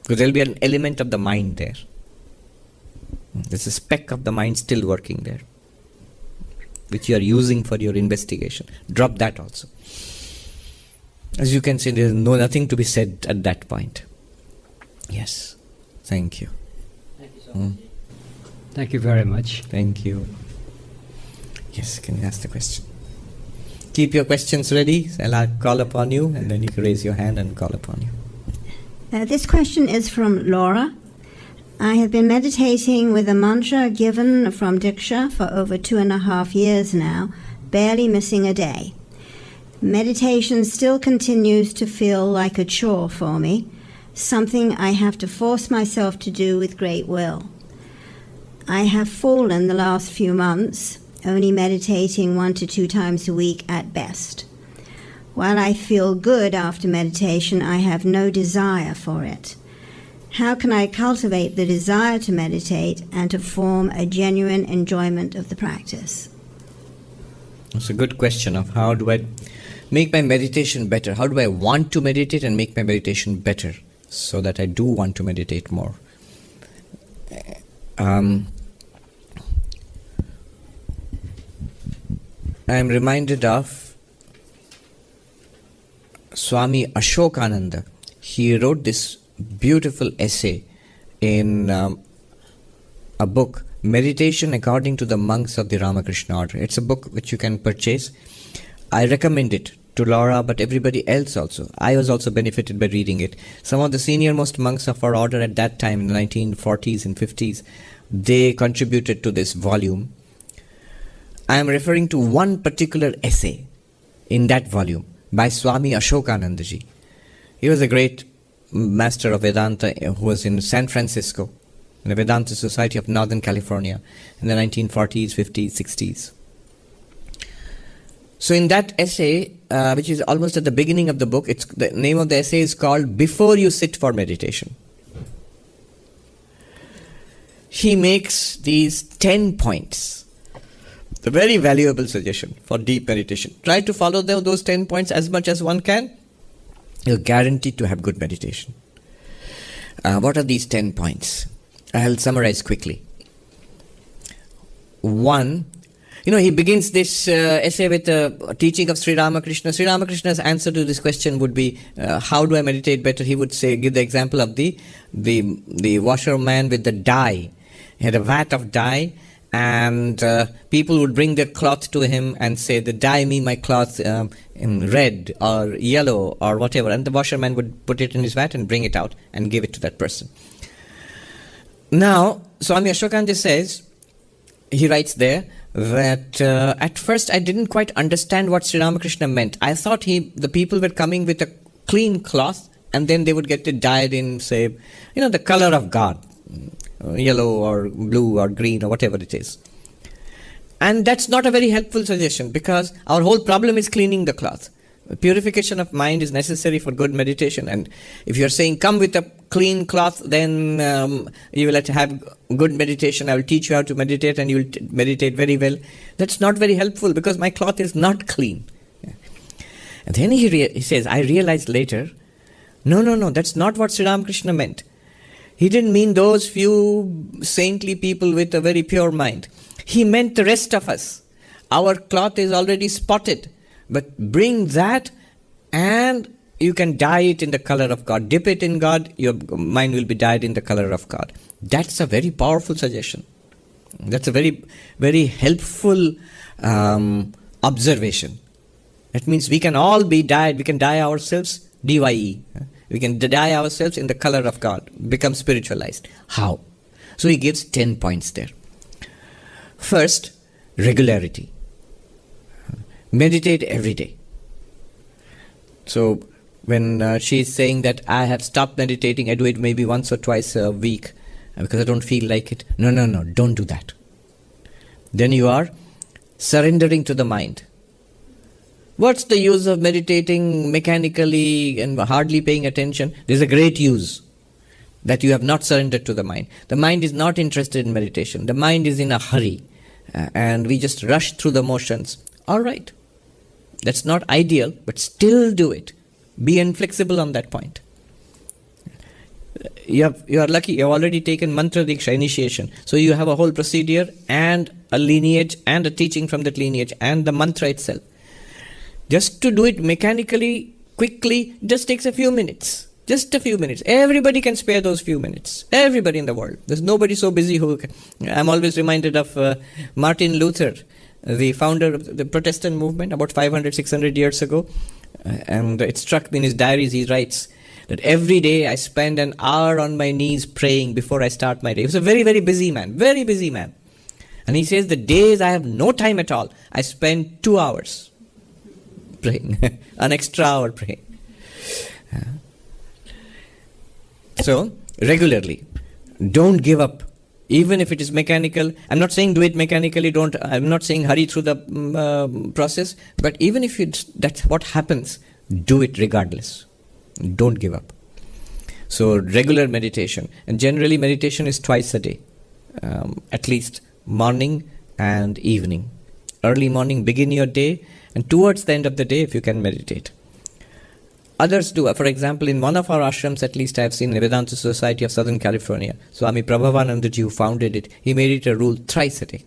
Because there will be an element of the mind there. There's a speck of the mind still working there, which you are using for your investigation. Drop that also. As you can see, there is nothing to be said at that point. Yes. Thank you. Thank you so much. Thank you very much. Thank you. Yes, can you ask the question? Keep your questions ready. I'll call upon you, and then you can raise your hand and call upon you. This question is from Laura. I have been meditating with a mantra given from Diksha for over 2.5 years now, barely missing a day. Meditation still continues to feel like a chore for me, something I have to force myself to do with great will. I have fallen the last few months, only meditating 1 to 2 times a week at best. While I feel good after meditation, I have no desire for it. How can I cultivate the desire to meditate and to form a genuine enjoyment of the practice? It's a good question of how do I make my meditation better? How do I want to meditate and make my meditation better so that I do want to meditate more? I am reminded of Swami Ashokananda. He wrote this beautiful essay in a book, Meditation According to the Monks of the Ramakrishna Order. It's a book which you can purchase. I recommend it to Laura, but everybody else also. I was also benefited by reading it. Some of the senior most monks of our order at that time, in the 1940s and 50s, they contributed to this volume. I am referring to one particular essay in that volume by Swami Ashokananda Ji. He was a great master of Vedanta who was in San Francisco, in the Vedanta Society of Northern California in the 1940s, 50s, 60s. So in that essay, which is almost at the beginning of the book, the name of the essay is called Before You Sit for Meditation. He makes these 10 points. It's a very valuable suggestion for deep meditation. Try to follow those 10 points as much as one can. You're guaranteed to have good meditation. What are these 10 points? I'll summarize quickly. 1, he begins this essay with a teaching of Sri Ramakrishna. Sri Ramakrishna's answer to this question would be, how do I meditate better? He would give the example of the washerman with the dye. He had a vat of dye, and people would bring their cloth to him and say, dye me my cloth in red or yellow or whatever. And the washerman would put it in his vat and bring it out and give it to that person. Now, Swami Ashokananda says, he writes there, that at first I didn't quite understand what Sri Ramakrishna meant. I thought the people were coming with a clean cloth and then they would get it dyed in, say, the color of God, yellow or blue or green or whatever it is. And that's not a very helpful suggestion, because our whole problem is cleaning the cloth. Purification of mind is necessary for good meditation, and if you're saying come with a clean cloth, then you will have good meditation. I will teach you how to meditate and you will meditate very well. That's not very helpful, because my cloth is not clean. And then he says, I realized later, no, that's not what Sri Ramakrishna meant. He didn't mean those few saintly people with a very pure mind. He meant the rest of us. Our cloth is already spotted. But bring that and you can dye it in the color of God. Dip it in God, your mind will be dyed in the color of God. That's a very powerful suggestion. That's a very, very helpful observation. That means we can all be dyed. We can dye ourselves, D-Y-E. We can dye ourselves in the color of God, become spiritualized. How? So he gives 10 points there. First, regularity. Meditate every day. So when she's saying that I have stopped meditating, I do it maybe once or twice a week because I don't feel like it. No, don't do that. Then you are surrendering to the mind. What's the use of meditating mechanically and hardly paying attention? There's a great use. that you have not surrendered to the mind. The mind is not interested in meditation. The mind is in a hurry, and we just rush through the motions. All right. That's not ideal, but still do it. Be inflexible on that point. You are lucky. You have already taken mantra diksha, initiation. So you have a whole procedure and a lineage and a teaching from that lineage and the mantra itself. Just to do it mechanically, quickly, just takes a few minutes. Just a few minutes. Everybody can spare those few minutes. Everybody in the world. There's nobody so busy who can. I'm always reminded of Martin Luther, the founder of the Protestant movement about 500, 600 years ago. And it struck me in his diaries, he writes that every day I spend an hour on my knees praying before I start my day. He was a very, very busy man. Very busy man. And he says the days I have no time at all, I spend 2 hours praying. An extra hour praying. So, regularly, don't give up, even if it is mechanical. I'm not saying do it mechanically, I'm not saying hurry through the process, but even if that's what happens, do it regardless. Don't give up. So, regular meditation, and generally meditation is twice a day, at least morning and evening. Early morning, begin your day, and towards the end of the day, if you can meditate. Others do. For example, in one of our ashrams, at least I have seen, the Vedanta Society of Southern California, Swami Prabhavananda Ji, who founded it, he made it a rule thrice a day.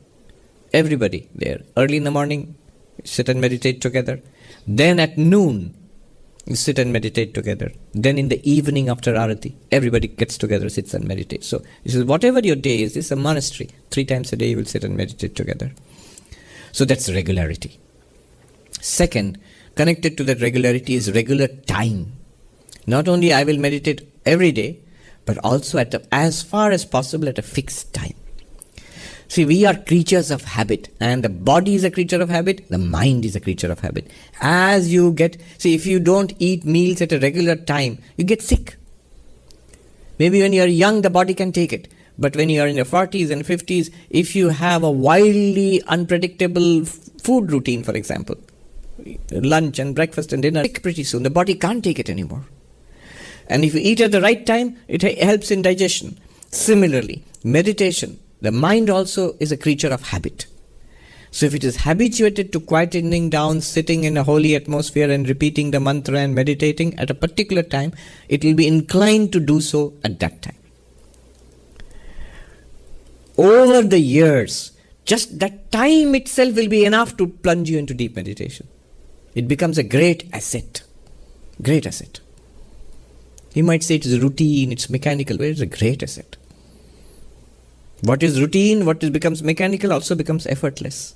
Everybody there. Early in the morning, sit and meditate together. Then at noon, you sit and meditate together. Then in the evening after Arati, everybody gets together, sits and meditates. So this is whatever your day is, this is a monastery. 3 times a day you will sit and meditate together. So that's regularity. Second, connected to that regularity is regular time. Not only I will meditate every day, but also as far as possible at a fixed time. See, we are creatures of habit, and the body is a creature of habit, the mind is a creature of habit. As you if you don't eat meals at a regular time, you get sick. Maybe when you are young, the body can take it. But when you are in your 40s and 50s, if you have a wildly unpredictable food routine, for example, lunch and breakfast and dinner, pretty soon the body can't take it anymore. And if you eat at the right time, it helps in digestion. Similarly, meditation, the mind also is a creature of habit. So if it is habituated to quietening down, sitting in a holy atmosphere and repeating the mantra and meditating at a particular time, it will be inclined to do so at that time. Over the years, just that time itself will be enough to plunge you into deep meditation. It becomes a great asset. Great asset. You might say it is routine, it's mechanical, but it's a great asset. What is routine, becomes mechanical also becomes effortless.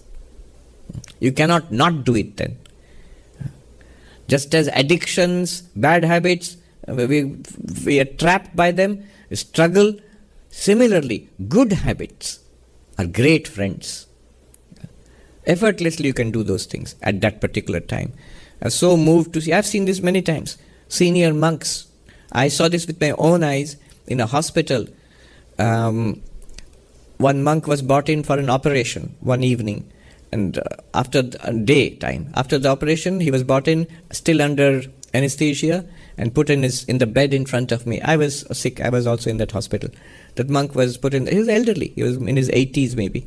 You cannot not do it then. Just as addictions, bad habits, we are trapped by them, we struggle. Similarly, good habits are great friends. Effortlessly you can do those things at that particular time. I'm so moved to see, I've seen this many times, senior monks. I saw this with my own eyes in a hospital. One monk was brought in for an operation one evening, and after the operation, he was brought in still under anesthesia and put in the bed in front of me. I was sick. I was also in that hospital. That monk was put in. He was elderly. He was in his 80s maybe.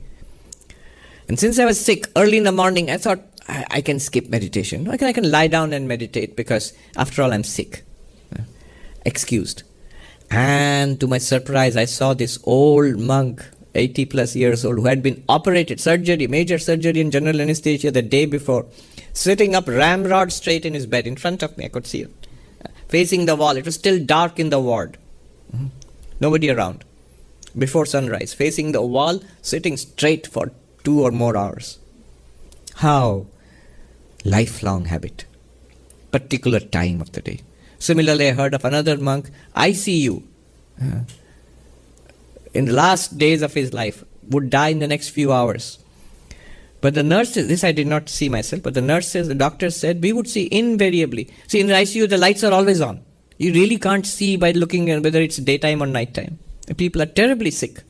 And since I was sick, early in the morning, I thought I can skip meditation. I can lie down and meditate because after all I'm sick. Excused. And to my surprise, I saw this old monk, 80 plus years old, who had been operated, major surgery in general anesthesia the day before, sitting up ramrod straight in his bed in front of me. I could see it. Facing the wall. It was still dark in the ward. Nobody around. Before sunrise. Facing the wall, sitting straight for 2 or more hours. How? Lifelong habit. Particular time of the day. Similarly, I heard of another monk, ICU. In the last days of his life, would die in the next few hours. But the nurses, this I did not see myself, but the doctors said, we would see invariably. See, in the ICU, the lights are always on. You really can't see by looking at whether it's daytime or nighttime. People are terribly sick.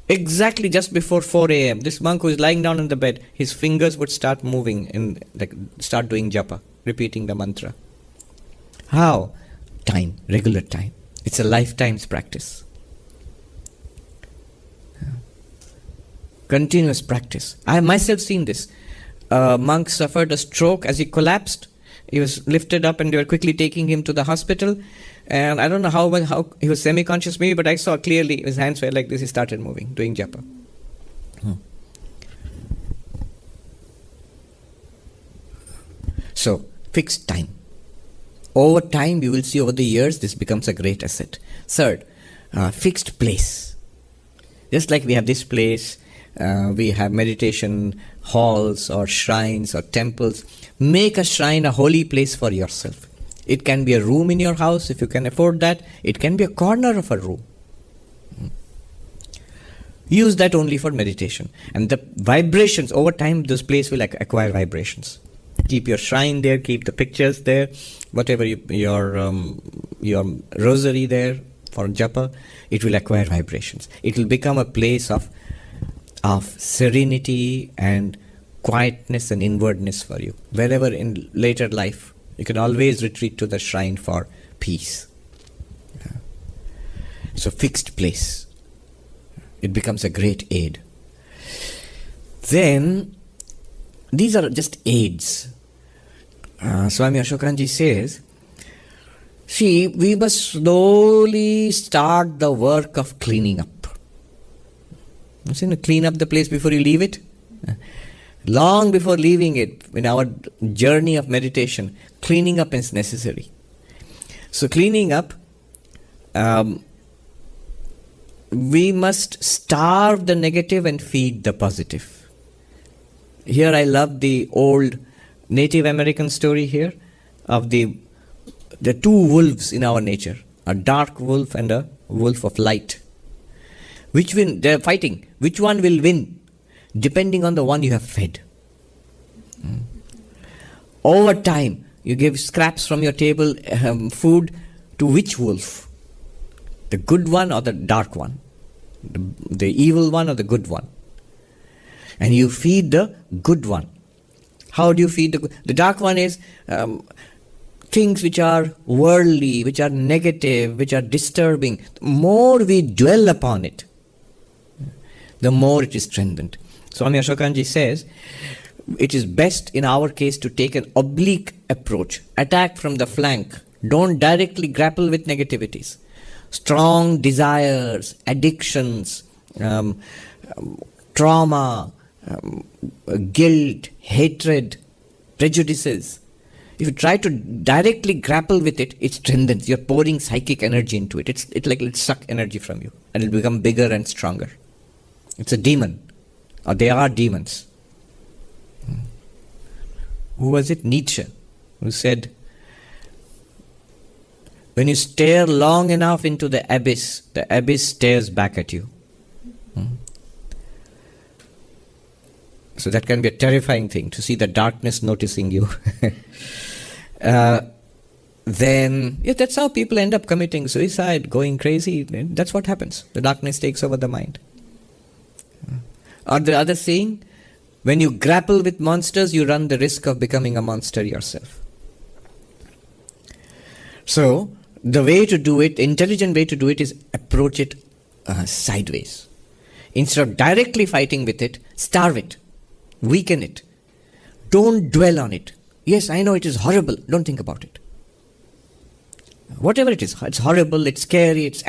Exactly just before 4 a.m., this monk who is lying down on the bed, his fingers would start moving and start doing japa, repeating the mantra. How? Time, regular time. It's a lifetime's practice. Continuous practice. I have myself seen this. A monk suffered a stroke as he collapsed. He was lifted up and they were quickly taking him to the hospital. And I don't know how he was semi-conscious maybe, but I saw clearly his hands were like this. He started moving, doing japa. So, fixed time. Over time, you will see over the years, this becomes a great asset. Third, fixed place. Just like we have this place, we have meditation halls or shrines or temples. Make a shrine a holy place for yourself. It can be a room in your house if you can afford that. It can be a corner of a room. Use that only for meditation. And the vibrations, over time, this place will acquire vibrations. Keep your shrine there, keep the pictures there, whatever your rosary there for japa, it will acquire vibrations. It will become a place of serenity and quietness and inwardness for you. Wherever in later life, you can always retreat to the shrine for peace. So fixed place. It becomes a great aid. Then, these are just aids. Swami Ashokanji says, see, we must slowly start the work of cleaning up. You see, clean up the place before you leave it. Long before leaving it, in our journey of meditation, cleaning up is necessary. So cleaning up, we must starve the negative and feed the positive. Here I love the old Native American story here of the two wolves in our nature, a dark wolf and a wolf of light. Which win? They're fighting. Which one will win? Depending on the one you have fed. Over time, you give scraps from your table food to which wolf? The good one or the dark one? The evil one or the good one? And you feed the good one. How do you feed the good? The dark one is things which are worldly, which are negative, which are disturbing. The more we dwell upon it, the more it is strengthened. Swami Ashokanji says, it is best in our case to take an oblique approach. Attack from the flank. Don't directly grapple with negativities. Strong desires, addictions, trauma, guilt, hatred, prejudices. If you try to directly grapple with it, it strengthens. You're pouring psychic energy into it. It's like it'll suck energy from you and it'll become bigger and stronger. It's a demon, or they are demons. Who was it? Nietzsche, who said, when you stare long enough into the abyss stares back at you. So that can be a terrifying thing, to see the darkness noticing you. Then, that's how people end up committing suicide, going crazy. That's what happens. The darkness takes over the mind. Or the other saying, when you grapple with monsters, you run the risk of becoming a monster yourself. So, the way to do it, intelligent way to do it is approach it sideways. Instead of directly fighting with it, starve it. Weaken it. Don't dwell on it. Yes, I know it is horrible. Don't think about it. Whatever it is, it's horrible, it's scary, it's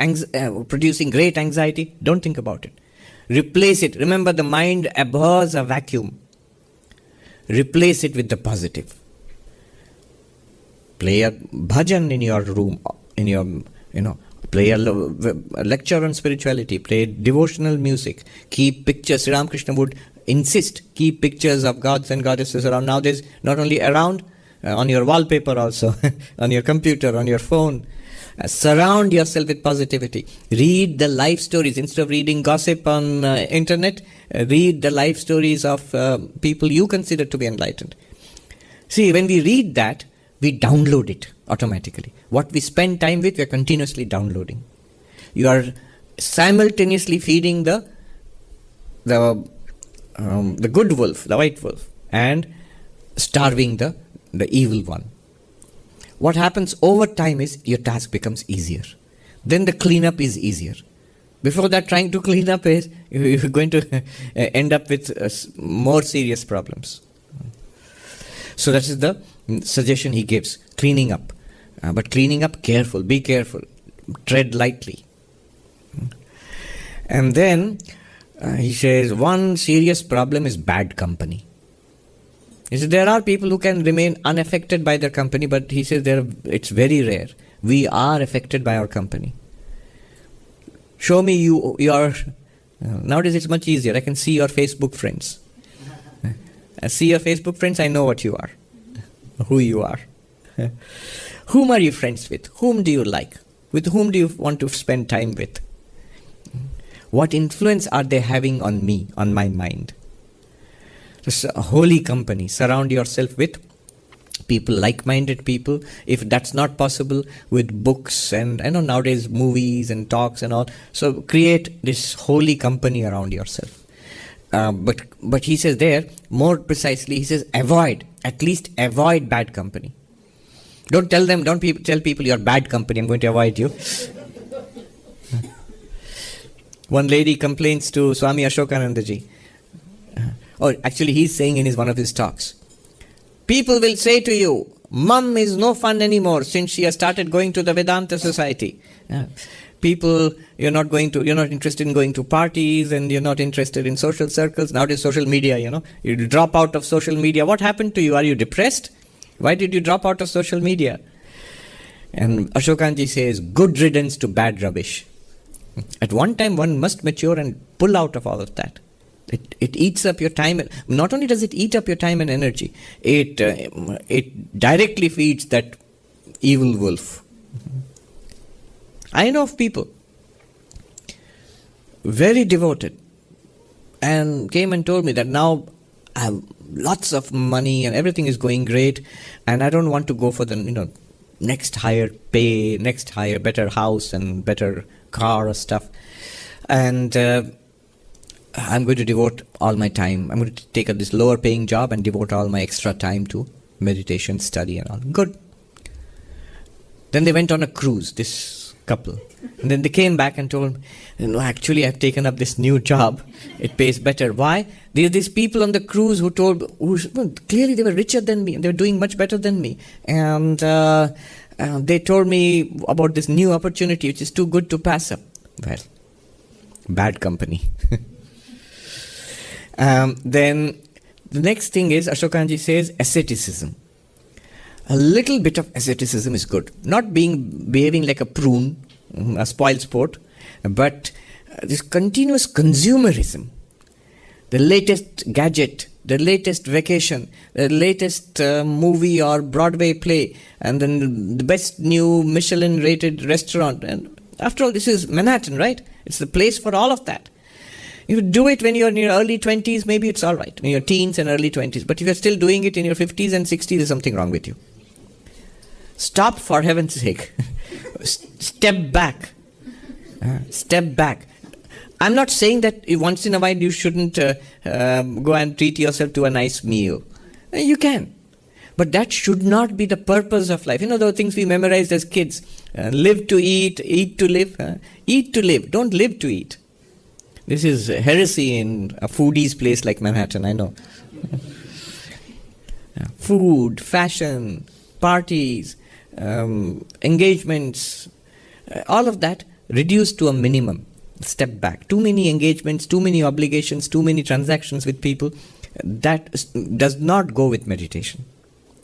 producing great anxiety. Don't think about it. Replace it. Remember, the mind abhors a vacuum. Replace it with the positive. Play a bhajan in your room, play a lecture on spirituality, play devotional music, keep pictures. Sri Ramakrishna would insist, keep pictures of gods and goddesses around. Nowadays, not only around, on your wallpaper also, on your computer, on your phone. Surround yourself with positivity. Read the life stories. Instead of reading gossip on internet, read the life stories of people you consider to be enlightened. See, when we read that, we download it automatically. What we spend time with, we are continuously downloading. You are simultaneously feeding the good wolf, the white wolf, and starving the evil one. What happens over time is your task becomes easier. then the cleanup is easier. Before that, trying to clean up is, you're going to end up with more serious problems. So that is the suggestion he gives, cleaning up. But cleaning up, careful, be careful, tread lightly. And then he says, one serious problem is bad company. He says, there are people who can remain unaffected by their company, but he says it's very rare. We are affected by our company. Show me your... nowadays it's much easier. I can see your Facebook friends. I see your Facebook friends, I know what you are, who you are. Whom are you friends with? Whom do you like? With whom do you want to spend time with? What influence are they having on me, on my mind? Just a holy company. Surround yourself with people, like-minded people. If that's not possible, with books and I know nowadays movies and talks and all. So create this holy company around yourself. But he says there, more precisely, he says at least avoid bad company. Don't tell people you're bad company, I'm going to avoid you. One lady complains to Swami Ashokananda Ji. Or actually he's saying in one of his talks, people will say to you, Mum is no fun anymore since she has started going to the Vedanta society. People, you're not interested in going to parties and you're not interested in social circles. Nowadays social media, you drop out of social media. What happened to you? Are you depressed? Why did you drop out of social media? And Ashokanji says, good riddance to bad rubbish. At one time one must mature and pull out of all of that. It eats up your time. Not only does it eat up your time and energy, it directly feeds that evil wolf. I know of people, very devoted, and came and told me that now I have lots of money and everything is going great, and I don't want to go for the next higher pay, next higher, better house and better car or stuff. And I'm going to devote all my time. I'm going to take up this lower paying job and devote all my extra time to meditation, study and all. Good. Then they went on a cruise, this couple. And then they came back and told me, no, actually I've taken up this new job. It pays better. Why? There are these people on the cruise who clearly they were richer than me. They were doing much better than me. And they told me about this new opportunity which is too good to pass up. Well, bad company. Then the next thing is, Ashokanji says, asceticism. A little bit of asceticism is good. Not behaving like a prune, a spoiled sport, but this continuous consumerism. The latest gadget, the latest vacation, the latest movie or Broadway play, and then the best new Michelin-rated restaurant. And after all, this is Manhattan, right? It's the place for all of that. You do it when you're in your early 20s, maybe it's all right. In your teens and early 20s. But if you're still doing it in your 50s and 60s, there's something wrong with you. Stop, for heaven's sake. Step back. Step back. I'm not saying that once in a while you shouldn't go and treat yourself to a nice meal. You can. But that should not be the purpose of life. The things we memorized as kids. Live to eat, eat to live. Eat to live. Don't live to eat. This is heresy in a foodie's place like Manhattan, I know. Food, fashion, parties, engagements, all of that reduced to a minimum. Step back. Too many engagements, too many obligations, too many transactions with people. That does not go with meditation.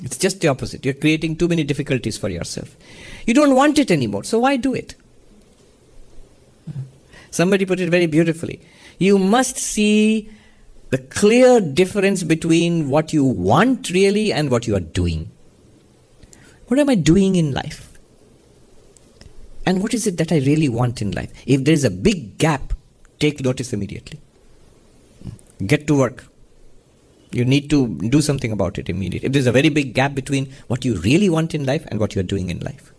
It's just the opposite. You're creating too many difficulties for yourself. You don't want it anymore, so why do it? Somebody put it very beautifully. You must see the clear difference between what you want really and what you are doing. What am I doing in life? And what is it that I really want in life? If there is a big gap, take notice immediately. Get to work. You need to do something about it immediately. If there is a very big gap between what you really want in life and what you are doing in life.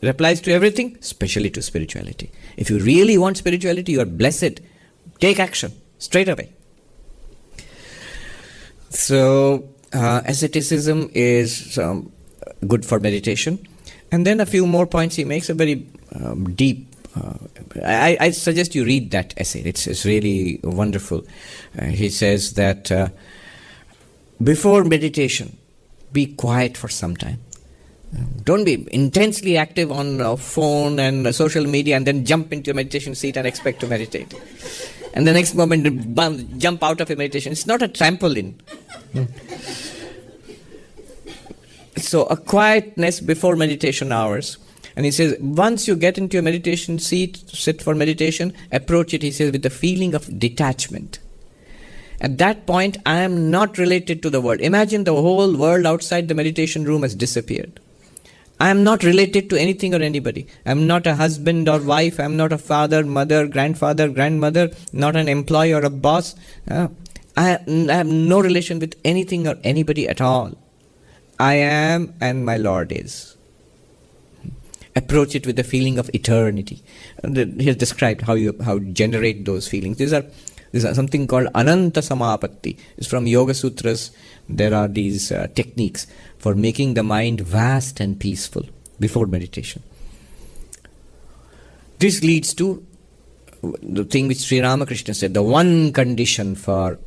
It applies to everything, especially to spirituality. If you really want spirituality, you are blessed. Take action straight away. So, asceticism is good for meditation. And then a few more points he makes, a very deep. I suggest you read that essay. It's really wonderful. He says that before meditation, be quiet for some time. Don't be intensely active on phone and social media and then jump into a meditation seat and expect to meditate. And the next moment, jump out of a meditation. It's not a trampoline. So a quietness before meditation hours. And he says, once you get into a meditation seat, sit for meditation, approach it, he says, with the feeling of detachment. At that point, I am not related to the world. Imagine the whole world outside the meditation room has disappeared. I am not related to anything or anybody. I am not a husband or wife. I am not a father, mother, grandfather, grandmother, not an employee or a boss. I have no relation with anything or anybody at all. I am and my Lord is. Approach it with the feeling of eternity. He has described how you generate those feelings. These are something called Ananta Samapatti. It's from Yoga Sutras. There are these techniques for making the mind vast and peaceful before meditation. This leads to the thing which Sri Ramakrishna said, the one condition for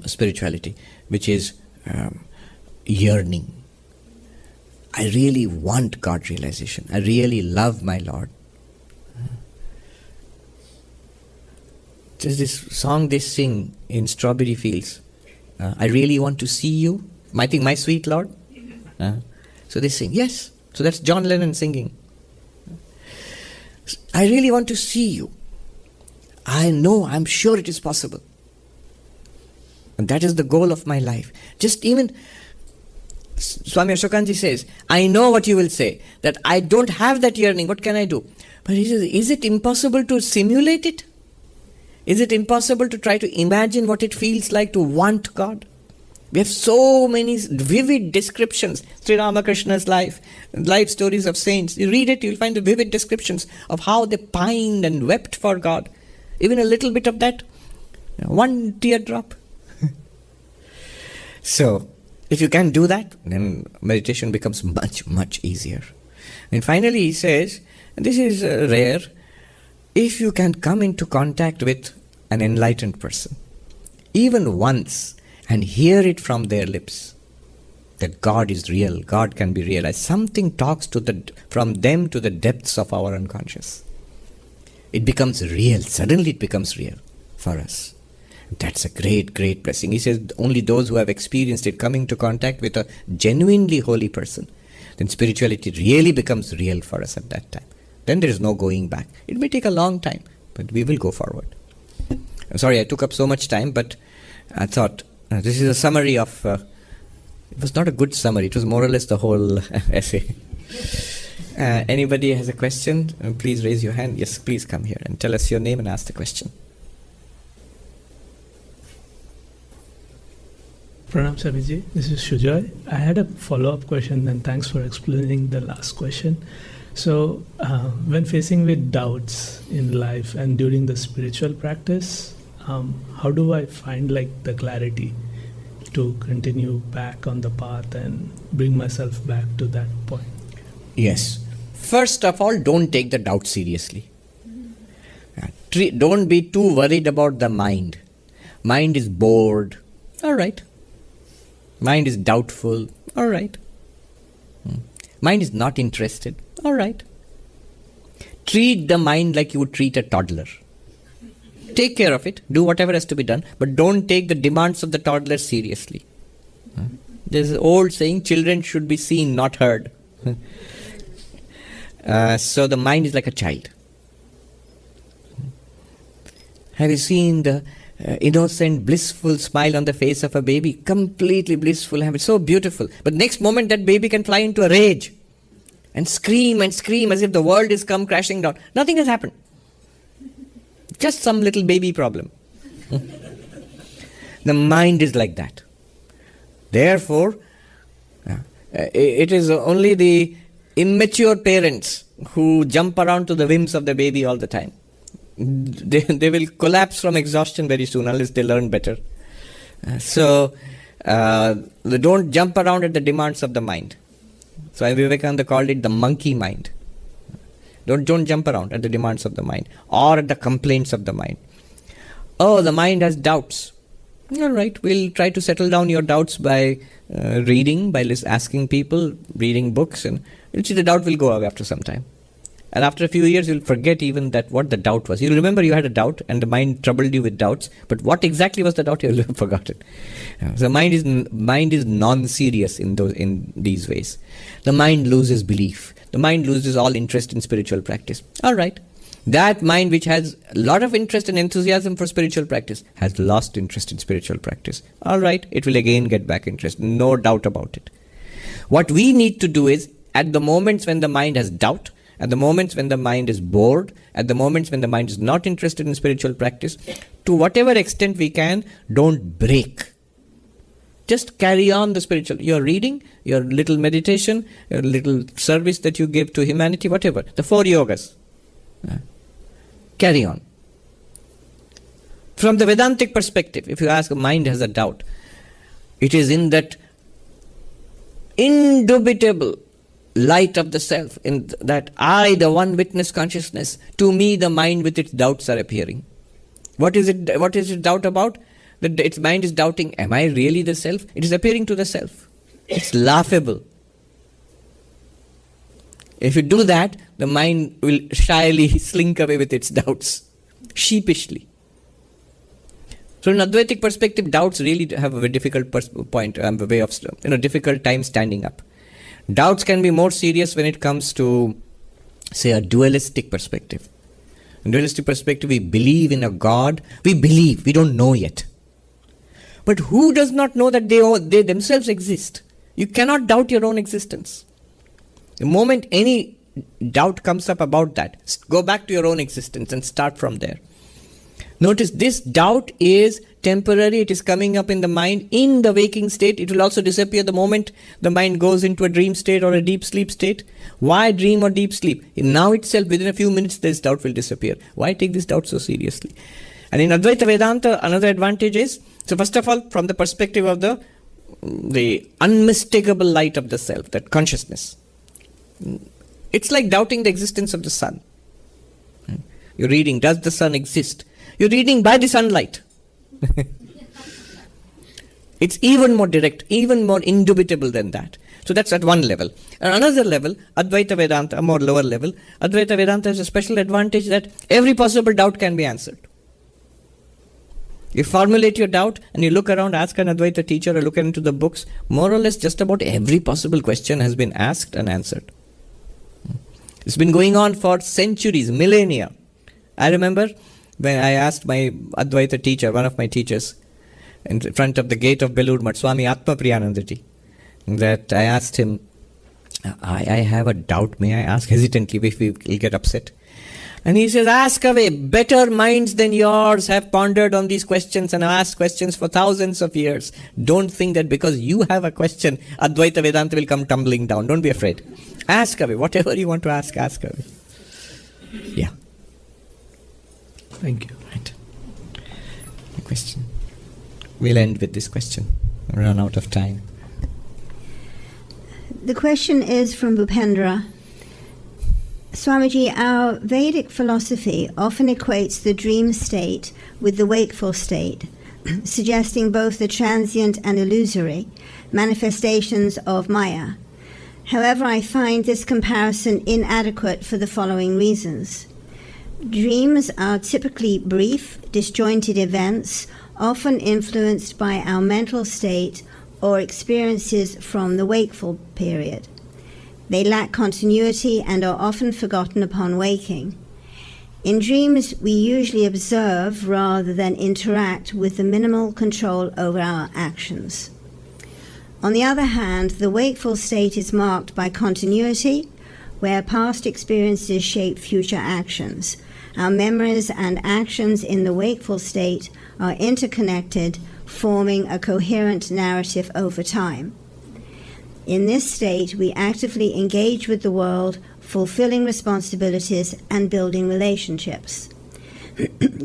spirituality, which is yearning. I really want God realization. I really love my Lord. There's this song they sing in Strawberry Fields. I really want to see you. I think, my sweet Lord. So they sing, yes. So that's John Lennon singing. I really want to see you. I know, I'm sure it is possible. And that is the goal of my life. Just even, Swami Ashokanji says, I know what you will say, that I don't have that yearning, what can I do? But he says, is it impossible to simulate it? Is it impossible to try to imagine what it feels like to want God? We have so many vivid descriptions. Sri Ramakrishna's life stories of saints. You read it, you'll find the vivid descriptions of how they pined and wept for God. Even a little bit of that, one teardrop. So, if you can do that, then meditation becomes much, much easier. And finally he says, and this is rare, if you can come into contact with an enlightened person, even once, and hear it from their lips, that God is real, God can be realized. Something talks from them to the depths of our unconscious. It becomes real. Suddenly it becomes real for us. That's a great, great blessing. He says only those who have experienced it, coming to contact with a genuinely holy person, then spirituality really becomes real for us at that time. Then there is no going back. It may take a long time, but we will go forward. I'm sorry I took up so much time, but I thought this is a summary of, it was not a good summary, it was more or less the whole essay. Anybody has a question? Please raise your hand. Yes, please come here and tell us your name and ask the question. Pranam Swamiji, this is Shujoy. I had a follow-up question, and thanks for explaining the last question. So, when facing with doubts in life and during the spiritual practice, how do I find the clarity to continue back on the path and bring myself back to that point? Yes. First of all, don't take the doubt seriously. Don't be too worried about the mind. Mind is bored. All right. Mind is doubtful. All right. Mind is not interested. All right. Treat the mind like you would treat a toddler. Take care of it. Do whatever has to be done. But don't take the demands of the toddler seriously. There's an old saying, children should be seen, not heard. So the mind is like a child. Have you seen the innocent, blissful smile on the face of a baby? Completely blissful, so beautiful. But next moment that baby can fly into a rage and scream as if the world is come crashing down. Nothing has happened. Just some little baby problem. The mind is like that. Therefore, it is only the immature parents who jump around to the whims of the baby all the time. They will collapse from exhaustion very soon unless they learn better. So, don't jump around at the demands of the mind. So Vivekananda called it the monkey mind. Don't jump around at the demands of the mind or at the complaints of the mind. Oh, the mind has doubts. All right, we'll try to settle down your doubts by reading, by asking people, reading books, and you'll see the doubt will go away after some time. And after a few years, you'll forget even that what the doubt was. You'll remember you had a doubt and the mind troubled you with doubts, but what exactly was the doubt, you'll have forgotten. So mind is non-serious in these ways. The mind loses belief. The mind loses all interest in spiritual practice. All right. That mind which has a lot of interest and enthusiasm for spiritual practice has lost interest in spiritual practice. All right. It will again get back interest. No doubt about it. What we need to do is, at the moments when the mind has doubt, at the moments when the mind is bored, at the moments when the mind is not interested in spiritual practice, to whatever extent we can, don't break. Just carry on the spiritual. Your reading, your little meditation, your little service that you give to humanity, whatever. The 4 yogas. Carry on. From the Vedantic perspective, if you ask, a mind has a doubt, it is in that indubitable light of the self, in that I, the one witness consciousness, to me the mind with its doubts are appearing. What is it doubt about? That its mind is doubting, am I really the self? It is appearing to the self. It's laughable. If you do that, the mind will shyly slink away with its doubts, sheepishly. So in Advaitic perspective, doubts really have a very difficult difficult time standing up. Doubts can be more serious when it comes to, say, a dualistic perspective. In dualistic perspective, we believe in a God. We believe, we don't know yet. But who does not know that they themselves exist? You cannot doubt your own existence. The moment any doubt comes up about that, go back to your own existence and start from there. Notice this doubt is temporary. It is coming up in the mind in the waking state. It will also disappear the moment the mind goes into a dream state or a deep sleep state. Why dream or deep sleep? Now itself, within a few minutes, this doubt will disappear. Why take this doubt so seriously? And in Advaita Vedanta, another advantage is, so first of all, from the perspective of the unmistakable light of the self, that consciousness. It's like doubting the existence of the sun. You're reading, does the sun exist? You're reading by the sunlight. It's even more direct, even more indubitable than that. So that's at one level. At another level, Advaita Vedanta, a more lower level, Advaita Vedanta has a special advantage that every possible doubt can be answered. You formulate your doubt and you look around, ask an Advaita teacher or look into the books, more or less just about every possible question has been asked and answered. It's been going on for centuries, millennia. I remember when I asked my Advaita teacher, one of my teachers, in front of the gate of Belur Math, Swami Atma Priyanandaji, that I asked him, I have a doubt, may I ask, hesitantly, if he'll get upset. And he says, ask away. Better minds than yours have pondered on these questions and asked questions for thousands of years. Don't think that because you have a question, Advaita Vedanta will come tumbling down. Don't be afraid. Ask away. Whatever you want to ask away. Yeah. Thank you. Right. A question. We'll end with this question. We'll run out of time. The question is from Bhupendra. Swamiji, our Vedic philosophy often equates the dream state with the wakeful state, suggesting both the transient and illusory manifestations of Maya. However, I find this comparison inadequate for the following reasons. Dreams are typically brief, disjointed events, often influenced by our mental state or experiences from the wakeful period. They lack continuity and are often forgotten upon waking. In dreams, we usually observe rather than interact with the minimal control over our actions. On the other hand, the wakeful state is marked by continuity, where past experiences shape future actions. Our memories and actions in the wakeful state are interconnected, forming a coherent narrative over time. In this state, we actively engage with the world, fulfilling responsibilities and building relationships.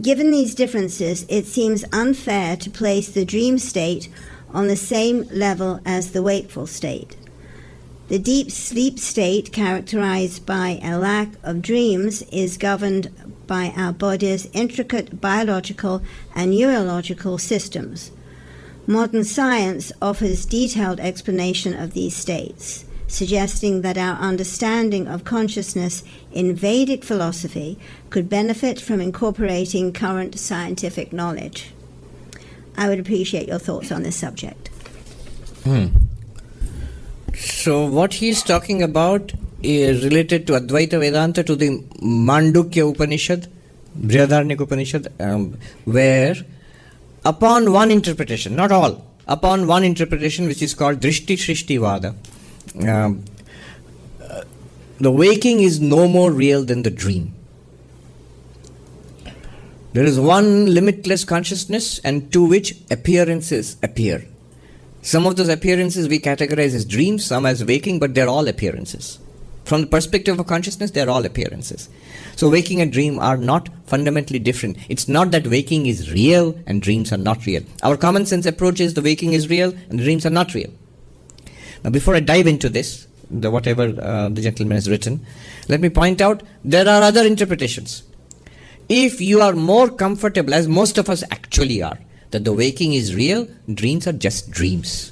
Given these differences, it seems unfair to place the dream state on the same level as the wakeful state. The deep sleep state, characterized by a lack of dreams, is governed by our body's intricate biological and neurological systems. Modern science offers detailed explanation of these states, suggesting that our understanding of consciousness in Vedic philosophy could benefit from incorporating current scientific knowledge. I would appreciate your thoughts on this subject. So what he's talking about is related to Advaita Vedanta, to the Mandukya Upanishad, Brihadaranyaka Upanishad, where upon one interpretation, not all, upon one interpretation which is called Drishti Shrishti Vada, the waking is no more real than the dream. There is one limitless consciousness and to which appearances appear. Some of those appearances we categorize as dreams, some as waking, but they're all appearances. From the perspective of consciousness, they're all appearances. So waking and dream are not fundamentally different. It's not that waking is real and dreams are not real. Our common sense approach is the waking is real and the dreams are not real. Now before I dive into this, whatever the gentleman has written, let me point out there are other interpretations. If you are more comfortable, as most of us actually are, that the waking is real, dreams are just dreams.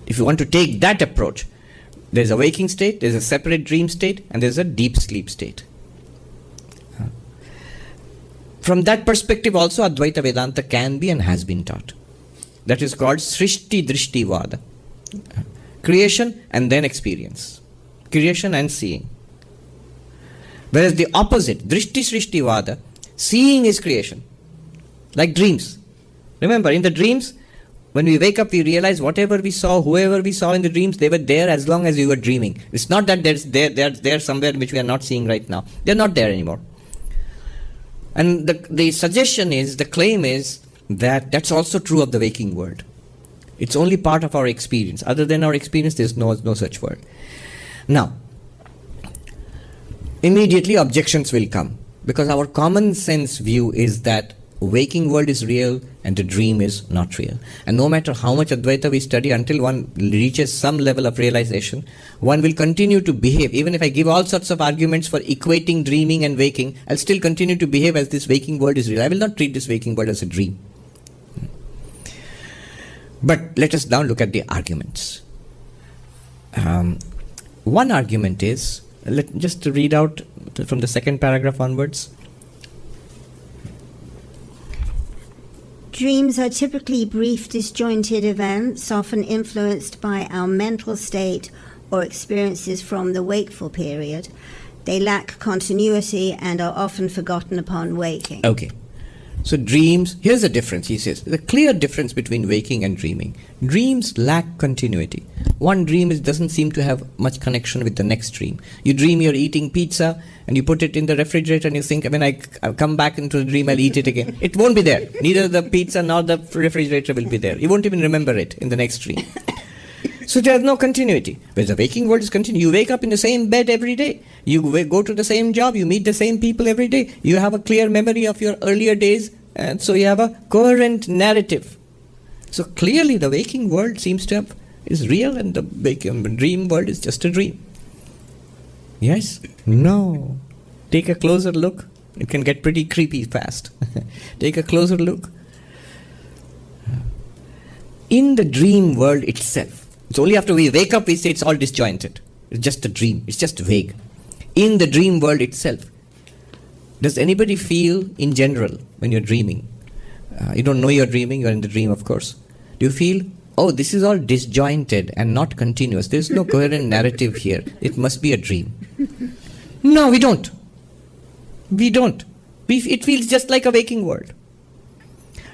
If you want to take that approach, there's a waking state, there's a separate dream state, and there's a deep sleep state. From that perspective also, Advaita Vedanta can be and has been taught. That is called Srishti Drishti Vada. Creation and then experience. Creation and seeing. Whereas the opposite, Drishti Srishti Vada, seeing is creation. Like dreams. Remember, in the dreams, when we wake up, we realize whatever we saw, whoever we saw in the dreams, they were there as long as we were dreaming. It's not that they're there somewhere which we are not seeing right now. They're not there anymore. And the suggestion is, the claim is, that that's also true of the waking world. It's only part of our experience. Other than our experience, there's no such world. Now, immediately objections will come, because our common sense view is that waking world is real and the dream is not real. And no matter how much Advaita we study, until one reaches some level of realization, one will continue to behave. Even if I give all sorts of arguments for equating dreaming and waking, I'll still continue to behave as this waking world is real. I will not treat this waking world as a dream. But let us now look at the arguments. One argument is, just to read out from the second paragraph onwards. Dreams are typically brief, disjointed events, often influenced by our mental state or experiences from the wakeful period. They lack continuity and are often forgotten upon waking. Okay. So dreams, here's the difference, he says. There's a clear difference between waking and dreaming. Dreams lack continuity. One dream doesn't seem to have much connection with the next dream. You dream you're eating pizza and you put it in the refrigerator and you think, when I come back into the dream, I'll eat it again. It won't be there. Neither the pizza nor the refrigerator will be there. You won't even remember it in the next dream. So there's no continuity. Whereas the waking world is continuous. You wake up in the same bed every day. You go to the same job. You meet the same people every day. You have a clear memory of your earlier days. And so you have a coherent narrative. So clearly the waking world is real and the dream world is just a dream. Yes? No. Take a closer look. It can get pretty creepy fast. Take a closer look. In the dream world itself, it's only after we wake up we say it's all disjointed. It's just a dream. It's just vague. In the dream world itself, does anybody feel in general when you're dreaming? You don't know you're dreaming, you're in the dream, of course. Do you feel, oh, this is all disjointed and not continuous. There's no coherent narrative here. It must be a dream. No, we don't. We don't. It feels just like a waking world.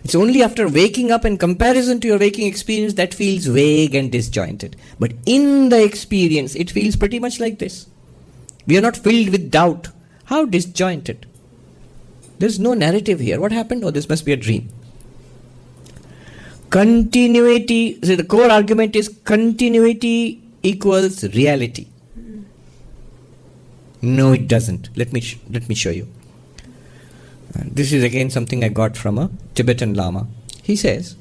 It's only after waking up in comparison to your waking experience that feels vague and disjointed. But in the experience, it feels pretty much like this. We are not filled with doubt. How disjointed? There's no narrative here. What happened? Oh, this must be a dream. Continuity. So the core argument is continuity equals reality. No, it doesn't. Let me show you. This is again something I got from a Tibetan Lama. He says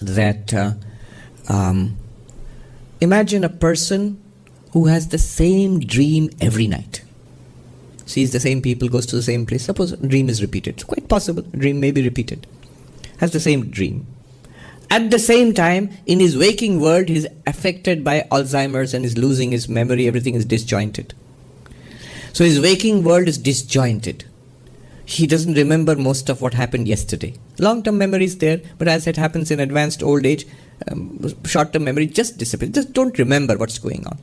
that Imagine a person who has the same dream every night. Sees the same people, goes to the same place. Suppose a dream is repeated. It's quite possible. A dream may be repeated. Has the same dream. At the same time, in his waking world, he is affected by Alzheimer's and is losing his memory. Everything is disjointed. So his waking world is disjointed. He doesn't remember most of what happened yesterday. Long-term memory is there, but as it happens in advanced old age, short-term memory just disappears. Just don't remember what's going on.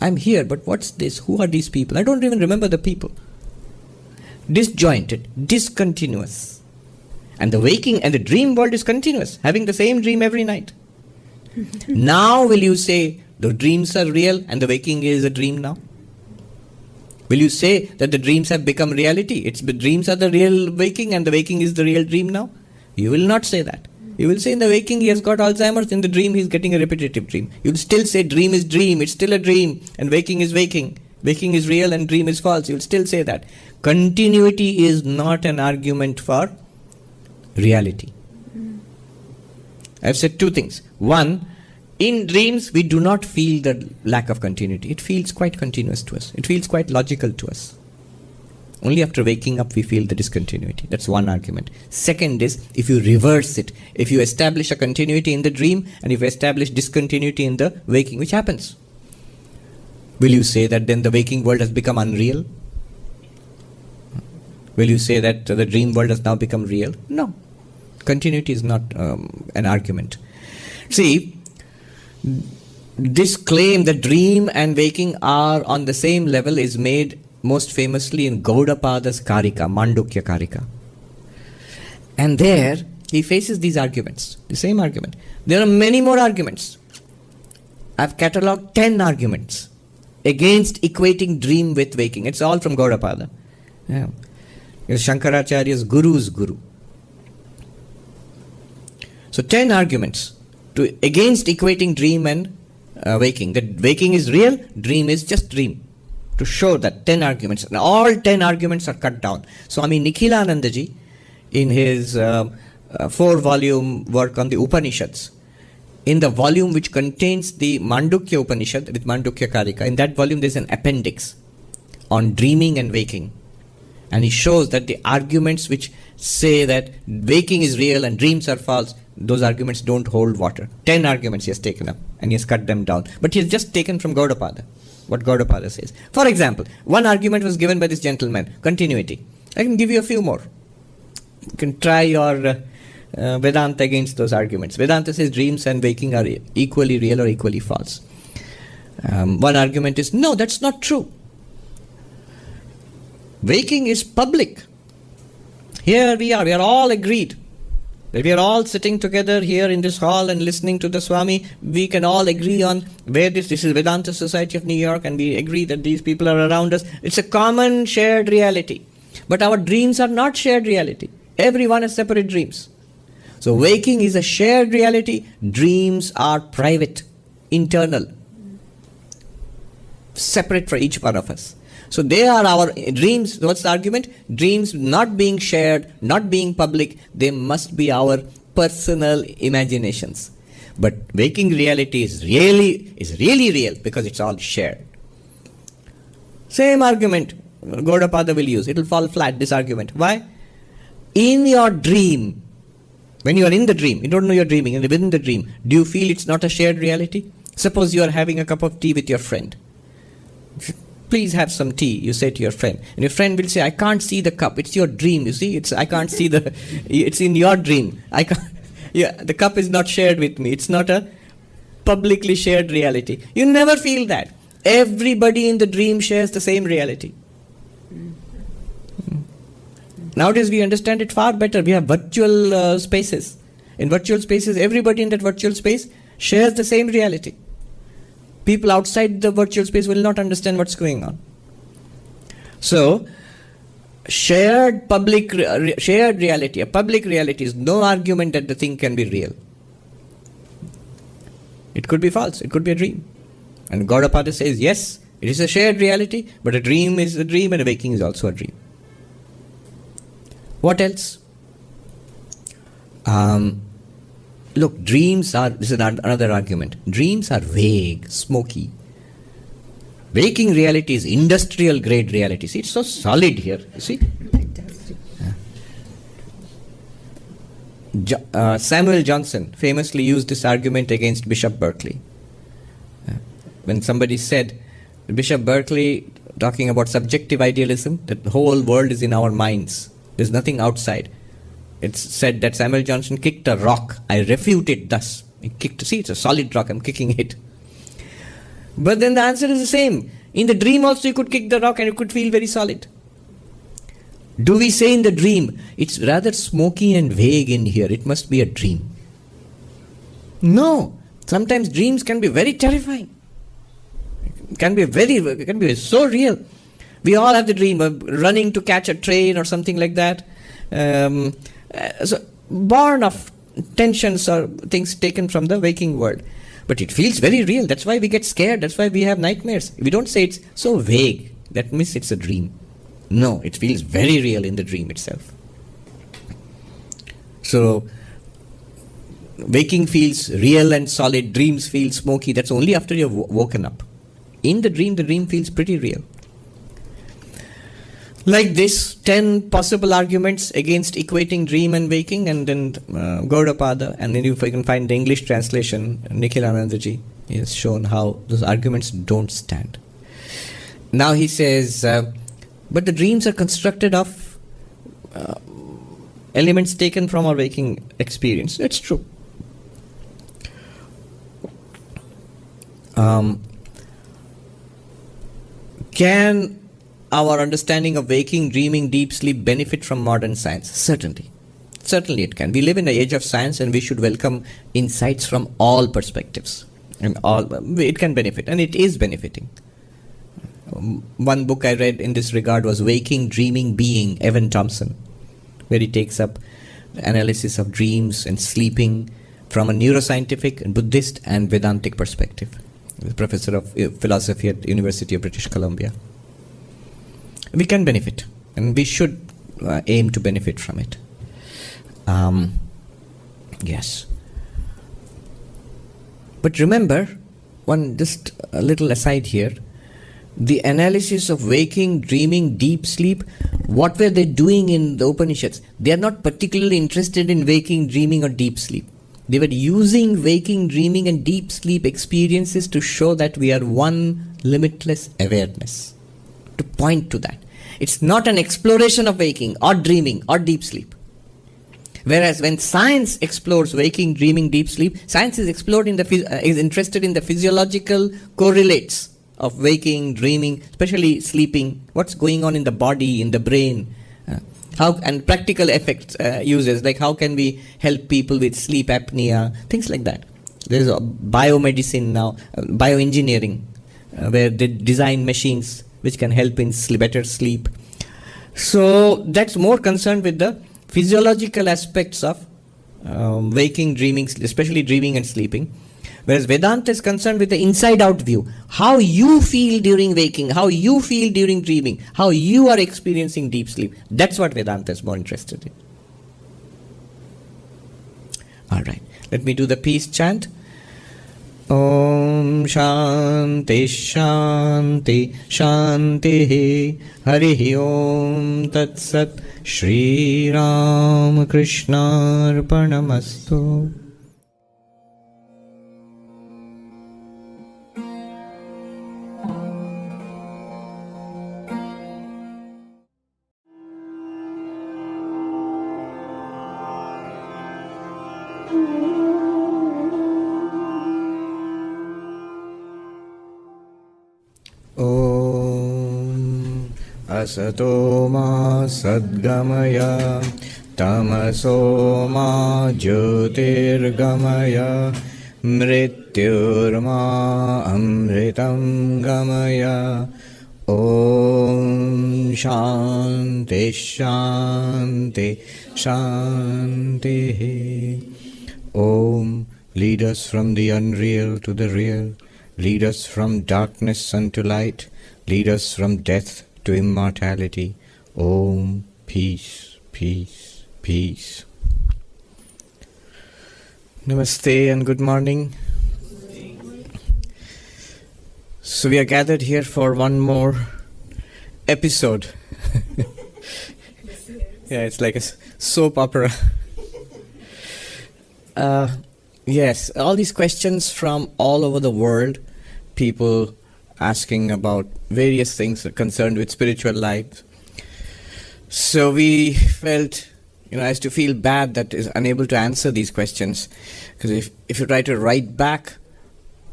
I'm here, but what's this? Who are these people? I don't even remember the people. Disjointed, discontinuous. And the waking and the dream world is continuous, having the same dream every night. Now will you say the dreams are real and the waking is a dream now? Will you say that the dreams have become reality? The dreams are the real waking and the waking is the real dream now? You will not say that. You will say in the waking he has got Alzheimer's, in the dream he is getting a repetitive dream. You will still say dream is dream, it's still a dream, and waking is waking. Waking is real and dream is false. You will still say that. Continuity is not an argument for reality. I have said two things. One, in dreams we do not feel the lack of continuity. It feels quite continuous to us. It feels quite logical to us. Only after waking up we feel the discontinuity. That's one argument. Second is, if you reverse it, if you establish a continuity in the dream and if you establish discontinuity in the waking, which happens, will you say that then the waking world has become unreal? Will you say that the dream world has now become real? No. Continuity is not an argument. See, this claim that dream and waking are on the same level is made most famously in Gaudapada's Karika, Mandukya Karika. And there he faces these arguments, the same argument. There are many more arguments. I've catalogued 10 arguments against equating dream with waking. It's all from Gaudapada. Yeah. It's Shankaracharya's guru's guru. So 10 arguments against equating dream and waking. That waking is real, dream is just dream. To show that 10 arguments, and all 10 arguments are cut down. Swami Nikhilanandaji, in his 4-volume work on the Upanishads, in the volume which contains the Mandukya Upanishad with Mandukya Karika, in that volume there's an appendix on dreaming and waking. And he shows that the arguments which say that waking is real and dreams are false, those arguments don't hold water. 10 arguments he has taken up and he has cut them down. But he has just taken from Gaudapada what Gaudapada says. For example, one argument was given by this gentleman, continuity. I can give you a few more. You can try your Vedanta against those arguments. Vedanta says dreams and waking are equally real or equally false. One argument is, no, that's not true. Waking is public. Here we are all agreed. That we are all sitting together here in this hall and listening to the Swami. We can all agree on where this is Vedanta Society of New York, and we agree that these people are around us. It's a common shared reality. But our dreams are not shared reality. Everyone has separate dreams. So waking is a shared reality. Dreams are private, internal, separate for each one of us. So they are our dreams. What's the argument? Dreams not being shared, not being public, they must be our personal imaginations. But waking reality is really real because it's all shared. Same argument Gaudapada will use. It will fall flat, this argument. Why? In your dream, when you are in the dream, you don't know you're dreaming, and within the dream, do you feel it's not a shared reality? Suppose you are having a cup of tea with your friend. Please have some tea, you say to your friend. And your friend will say, I can't see the cup. It's your dream, you see. I can't see it's in your dream. The cup is not shared with me. It's not a publicly shared reality. You never feel that. Everybody in the dream shares the same reality. Nowadays we understand it far better. We have virtual spaces. In virtual spaces, everybody in that virtual space shares the same reality. People outside the virtual space will not understand what's going on. So, shared reality, a public reality is no argument that the thing can be real. It could be false, it could be a dream. And Gaudapada says, yes, it is a shared reality, but a dream is a dream and a waking is also a dream. What else? Look, dreams are, this is another argument, dreams are vague, smoky. Waking reality is industrial grade reality. See, it's so solid here, you see. Samuel Johnson famously used this argument against Bishop Berkeley. When somebody said, Bishop Berkeley, talking about subjective idealism, that the whole world is in our minds, there's nothing outside. It's said that Samuel Johnson kicked a rock. I refute it thus. He kicked, see, it's a solid rock, I'm kicking it. But then the answer is the same. In the dream also you could kick the rock and it could feel very solid. Do we say in the dream, it's rather smoky and vague in here, it must be a dream? No. Sometimes dreams can be very terrifying. It can be so real. We all have the dream of running to catch a train or something like that. So born of tensions or things taken from the waking world. But it feels very real. That's why we get scared. That's why we have nightmares. We don't say it's so vague. That means it's a dream. No, it feels very real in the dream itself. So, waking feels real and solid. Dreams feel smoky. That's only after you've woken up. In the dream feels pretty real. Like this, 10 possible arguments against equating dream and waking, and then Gaudapada, and then if I can find the English translation, Nikhilanandaji has shown how those arguments don't stand. Now he says, but the dreams are constructed of elements taken from our waking experience. That's true. Can our understanding of waking, dreaming, deep sleep benefit from modern science? Certainly. Certainly it can. We live in the age of science and we should welcome insights from all perspectives. And it can benefit, and it is benefiting. One book I read in this regard was Waking, Dreaming, Being, Evan Thompson, where he takes up the analysis of dreams and sleeping from a neuroscientific, and Buddhist and Vedantic perspective. He's a professor of philosophy at the University of British Columbia. We can benefit, and we should aim to benefit from it. Yes. But remember, just a little aside here, the analysis of waking, dreaming, deep sleep, what were they doing in the Upanishads? They are not particularly interested in waking, dreaming, or deep sleep. They were using waking, dreaming, and deep sleep experiences to show that we are one limitless awareness. To point to that. It's not an exploration of waking or dreaming or deep sleep. Whereas when science explores waking, dreaming, deep sleep, science is interested in the physiological correlates of waking, dreaming, especially sleeping, what's going on in the body, in the brain, and practical effects uses, like how can we help people with sleep apnea, things like that. There's a biomedicine now, bioengineering, where they design machines which can help in better sleep. So that's more concerned with the physiological aspects of waking, dreaming, especially dreaming and sleeping. Whereas Vedanta is concerned with the inside-out view. How you feel during waking, how you feel during dreaming, how you are experiencing deep sleep. That's what Vedanta is more interested in. Alright, let me do the peace chant. Om Shanti Shanti Shanti Harihi Om Tat Sat Sri Ramakrishna Arpanamastu. Asato ma sadgamaya tamaso ma jyotirgamaya mrityurma amritam gamaya. Om Shanti Shanti Shanti. Om, lead us from the unreal to the real. Lead us from darkness unto light. Lead us from death to immortality. Om, peace, peace, peace. Namaste and good morning. So we are gathered here for one more episode. Yeah, it's like a soap opera. Yes, all these questions from all over the world, people asking about various things concerned with spiritual life. So we felt, I used to feel bad that is unable to answer these questions, because if you try to write back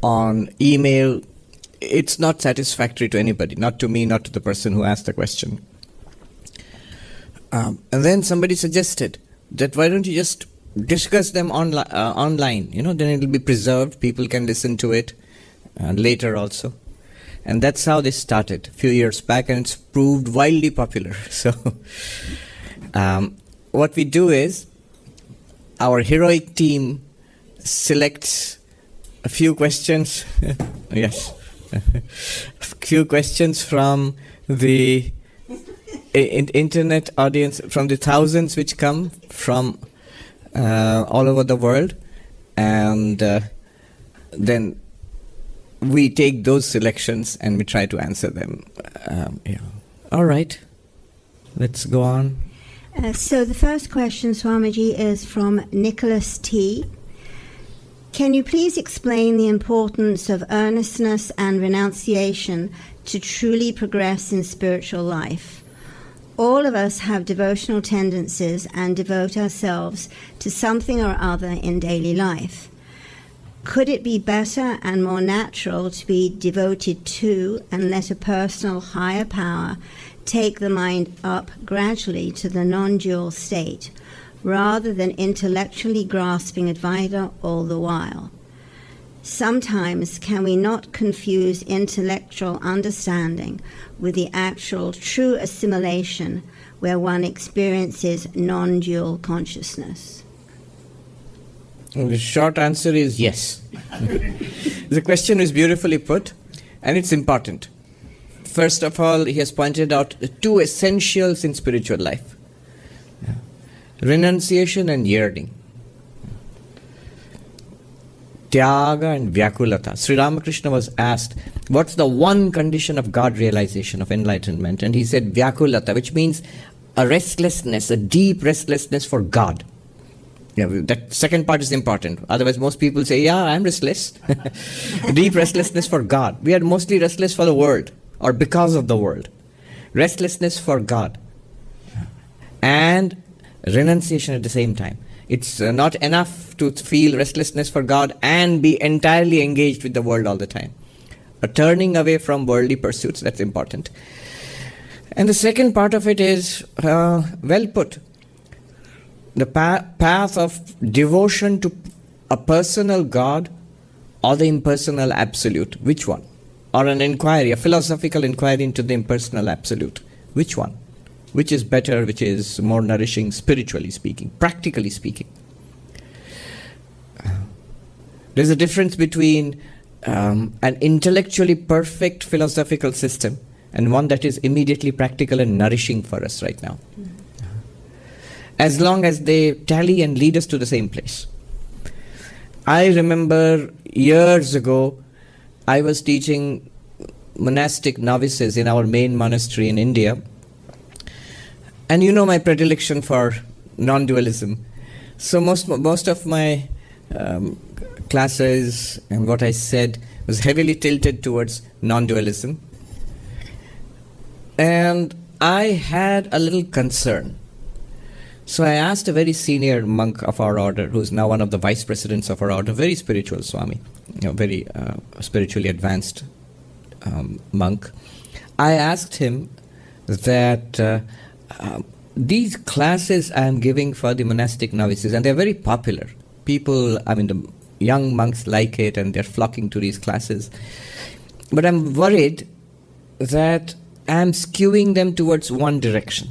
on email, it's not satisfactory to anybody, not to me, not to the person who asked the question. And then somebody suggested that why don't you just discuss them online, then it will be preserved, people can listen to it later also. And that's how this started a few years back, and it's proved wildly popular. So what we do is, our heroic team selects a few questions, yes, a few questions from the internet audience, from the thousands which come from all over the world, and then we take those selections and we try to answer them. All right, let's go on. So the first question, Swamiji, is from Nicholas T. Can you please explain the importance of earnestness and renunciation to truly progress in spiritual life? All of us have devotional tendencies and devote ourselves to something or other in daily life. Could it be better and more natural to be devoted to and let a personal higher power take the mind up gradually to the non-dual state, rather than intellectually grasping Advaita all the while? Sometimes can we not confuse intellectual understanding with the actual true assimilation where one experiences non-dual consciousness? The short answer is yes. The question is beautifully put, and it's important. First of all, he has pointed out two essentials in spiritual life: renunciation and yearning. Tyaga and Vyakulata. Sri Ramakrishna was asked, what's the one condition of God realization, of enlightenment? And he said Vyakulata, which means a restlessness, a deep restlessness for God. That second part is important. Otherwise, most people say, I'm restless. Deep restlessness for God. We are mostly restless for the world, or because of the world. Restlessness for God. And renunciation at the same time. It's not enough to feel restlessness for God and be entirely engaged with the world all the time. A turning away from worldly pursuits, that's important. And the second part of it is well put. The path of devotion to a personal God or the impersonal absolute. Which one? Or an inquiry, a philosophical inquiry into the impersonal absolute. Which one? Which is better, which is more nourishing, spiritually speaking, practically speaking? There's a difference between an intellectually perfect philosophical system and one that is immediately practical and nourishing for us right now. As long as they tally and lead us to the same place. I remember years ago, I was teaching monastic novices in our main monastery in India. And you know my predilection for non-dualism. So most of my classes and what I said was heavily tilted towards non-dualism. And I had a little concern. So I asked a very senior monk of our order, who's now one of the vice presidents of our order, very spiritual Swami, very spiritually advanced monk. I asked him that these classes I am giving for the monastic novices, and they're very popular. People, the young monks like it and they're flocking to these classes. But I'm worried that I'm skewing them towards one direction.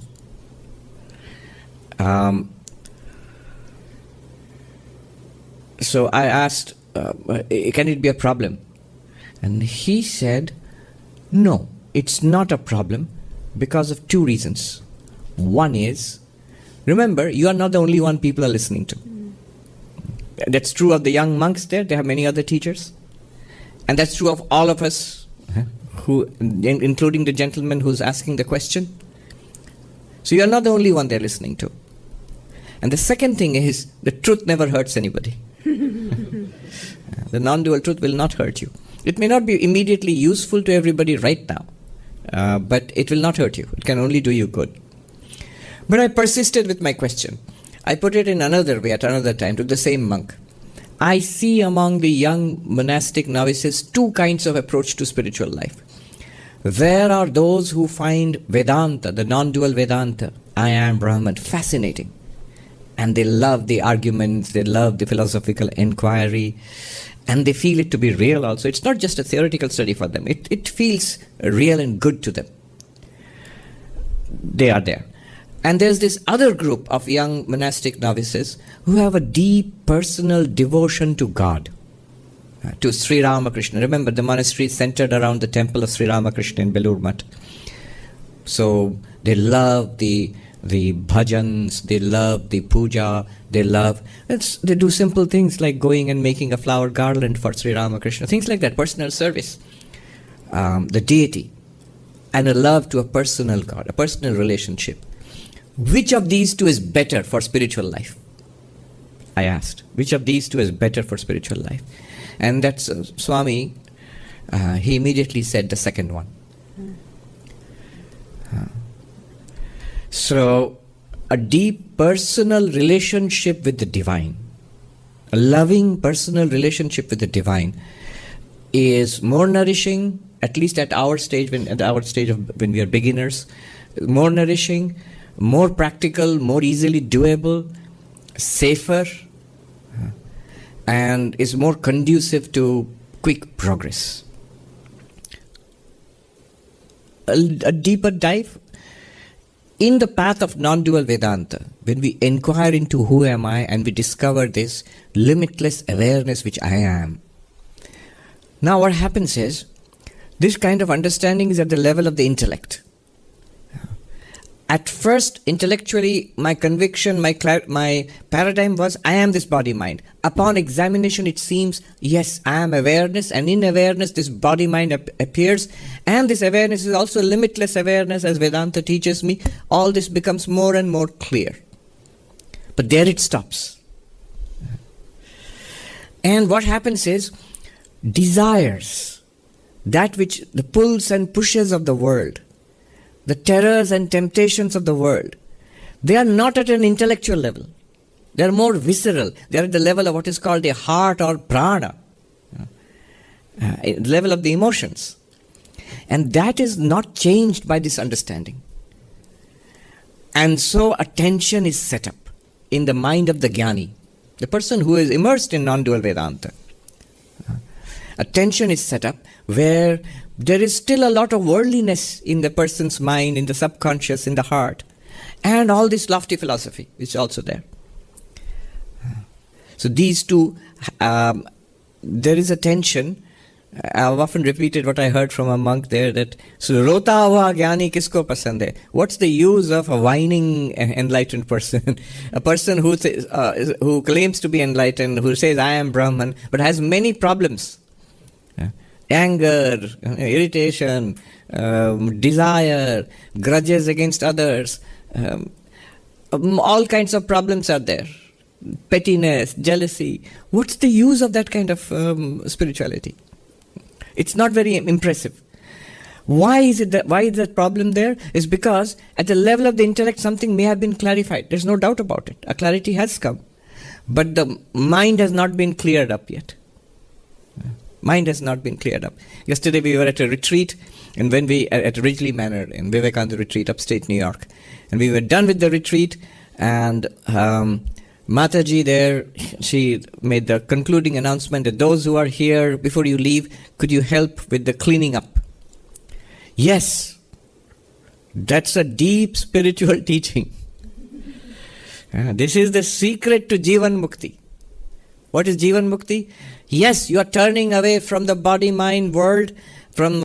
So I asked, can it be a problem? And he said, no, it's not a problem because of two reasons. One is, remember, you are not the only one people are listening to. That's true of the young monks there. They have many other teachers. And that's true of all of us, including the gentleman who's asking the question. So you're not the only one they're listening to. And the second thing is, the truth never hurts anybody. The non-dual truth will not hurt you. It may not be immediately useful to everybody right now, but it will not hurt you. It can only do you good. But I persisted with my question. I put it in another way at another time to the same monk. I see among the young monastic novices two kinds of approach to spiritual life. There are those who find Vedanta, the non-dual Vedanta, I am Brahman, fascinating. And they love the arguments, they love the philosophical inquiry, and they feel it to be real also. It's not just a theoretical study for them. It feels real and good to them. They are there. And there's this other group of young monastic novices who have a deep personal devotion to God, to Sri Ramakrishna. Remember, the monastery is centered around the temple of Sri Ramakrishna in Belur Math. So they love the bhajans, they love the puja, they do simple things like going and making a flower garland for Sri Ramakrishna, things like that, personal service, the deity, and a love to a personal God, a personal relationship. Which of these two is better for spiritual life? I asked. Which of these two is better for spiritual life? And that's Swami, he immediately said the second one. So, a deep personal relationship with the divine, a loving personal relationship with the divine is more nourishing, at least at our stage, when we are beginners, more nourishing, more practical, more easily doable, safer, and is more conducive to quick progress. A deeper dive in the path of non-dual Vedanta, when we inquire into who am I and we discover this limitless awareness which I am. Now what happens is, this kind of understanding is at the level of the intellect. At first, intellectually, my conviction, my paradigm was, I am this body-mind. Upon examination, it seems, yes, I am awareness, and in awareness, this body-mind appears, and this awareness is also limitless awareness, as Vedanta teaches me. All this becomes more and more clear. But there it stops. And what happens is, desires, that which the pulls and pushes of the world, the terrors and temptations of the world, they are not at an intellectual level. They are more visceral. They are at the level of what is called a heart or prana, the level of the emotions. And that is not changed by this understanding. And so attention is set up in the mind of the Gnani, the person who is immersed in non-dual Vedanta. Attention is set up where there is still a lot of worldliness in the person's mind, in the subconscious, in the heart, and all this lofty philosophy is also there. So these two, there is a tension. I've often repeated what I heard from a monk there, that so rota hua jnani kisko pasand hai? What's the use of a whining enlightened person? A person who claims to be enlightened, who says I am Brahman, but has many problems. Anger, irritation, desire, grudges against others, all kinds of problems are there. Pettiness, jealousy. What's the use of that kind of spirituality? It's not very impressive. Why is that problem there? Is because at the level of the intellect something may have been clarified. There's no doubt about it. A clarity has come. But the mind has not been cleared up yet. Mind has not been cleared up. Yesterday we were at a retreat, and when we at Ridgely Manor in Vivekananda Retreat, upstate New York, and we were done with the retreat, and Mataji there, she made the concluding announcement that those who are here, before you leave, could you help with the cleaning up? Yes, that's a deep spiritual teaching. This is the secret to Jivan Mukti. What is Jivan Mukti? Yes, you are turning away from the body-mind world, from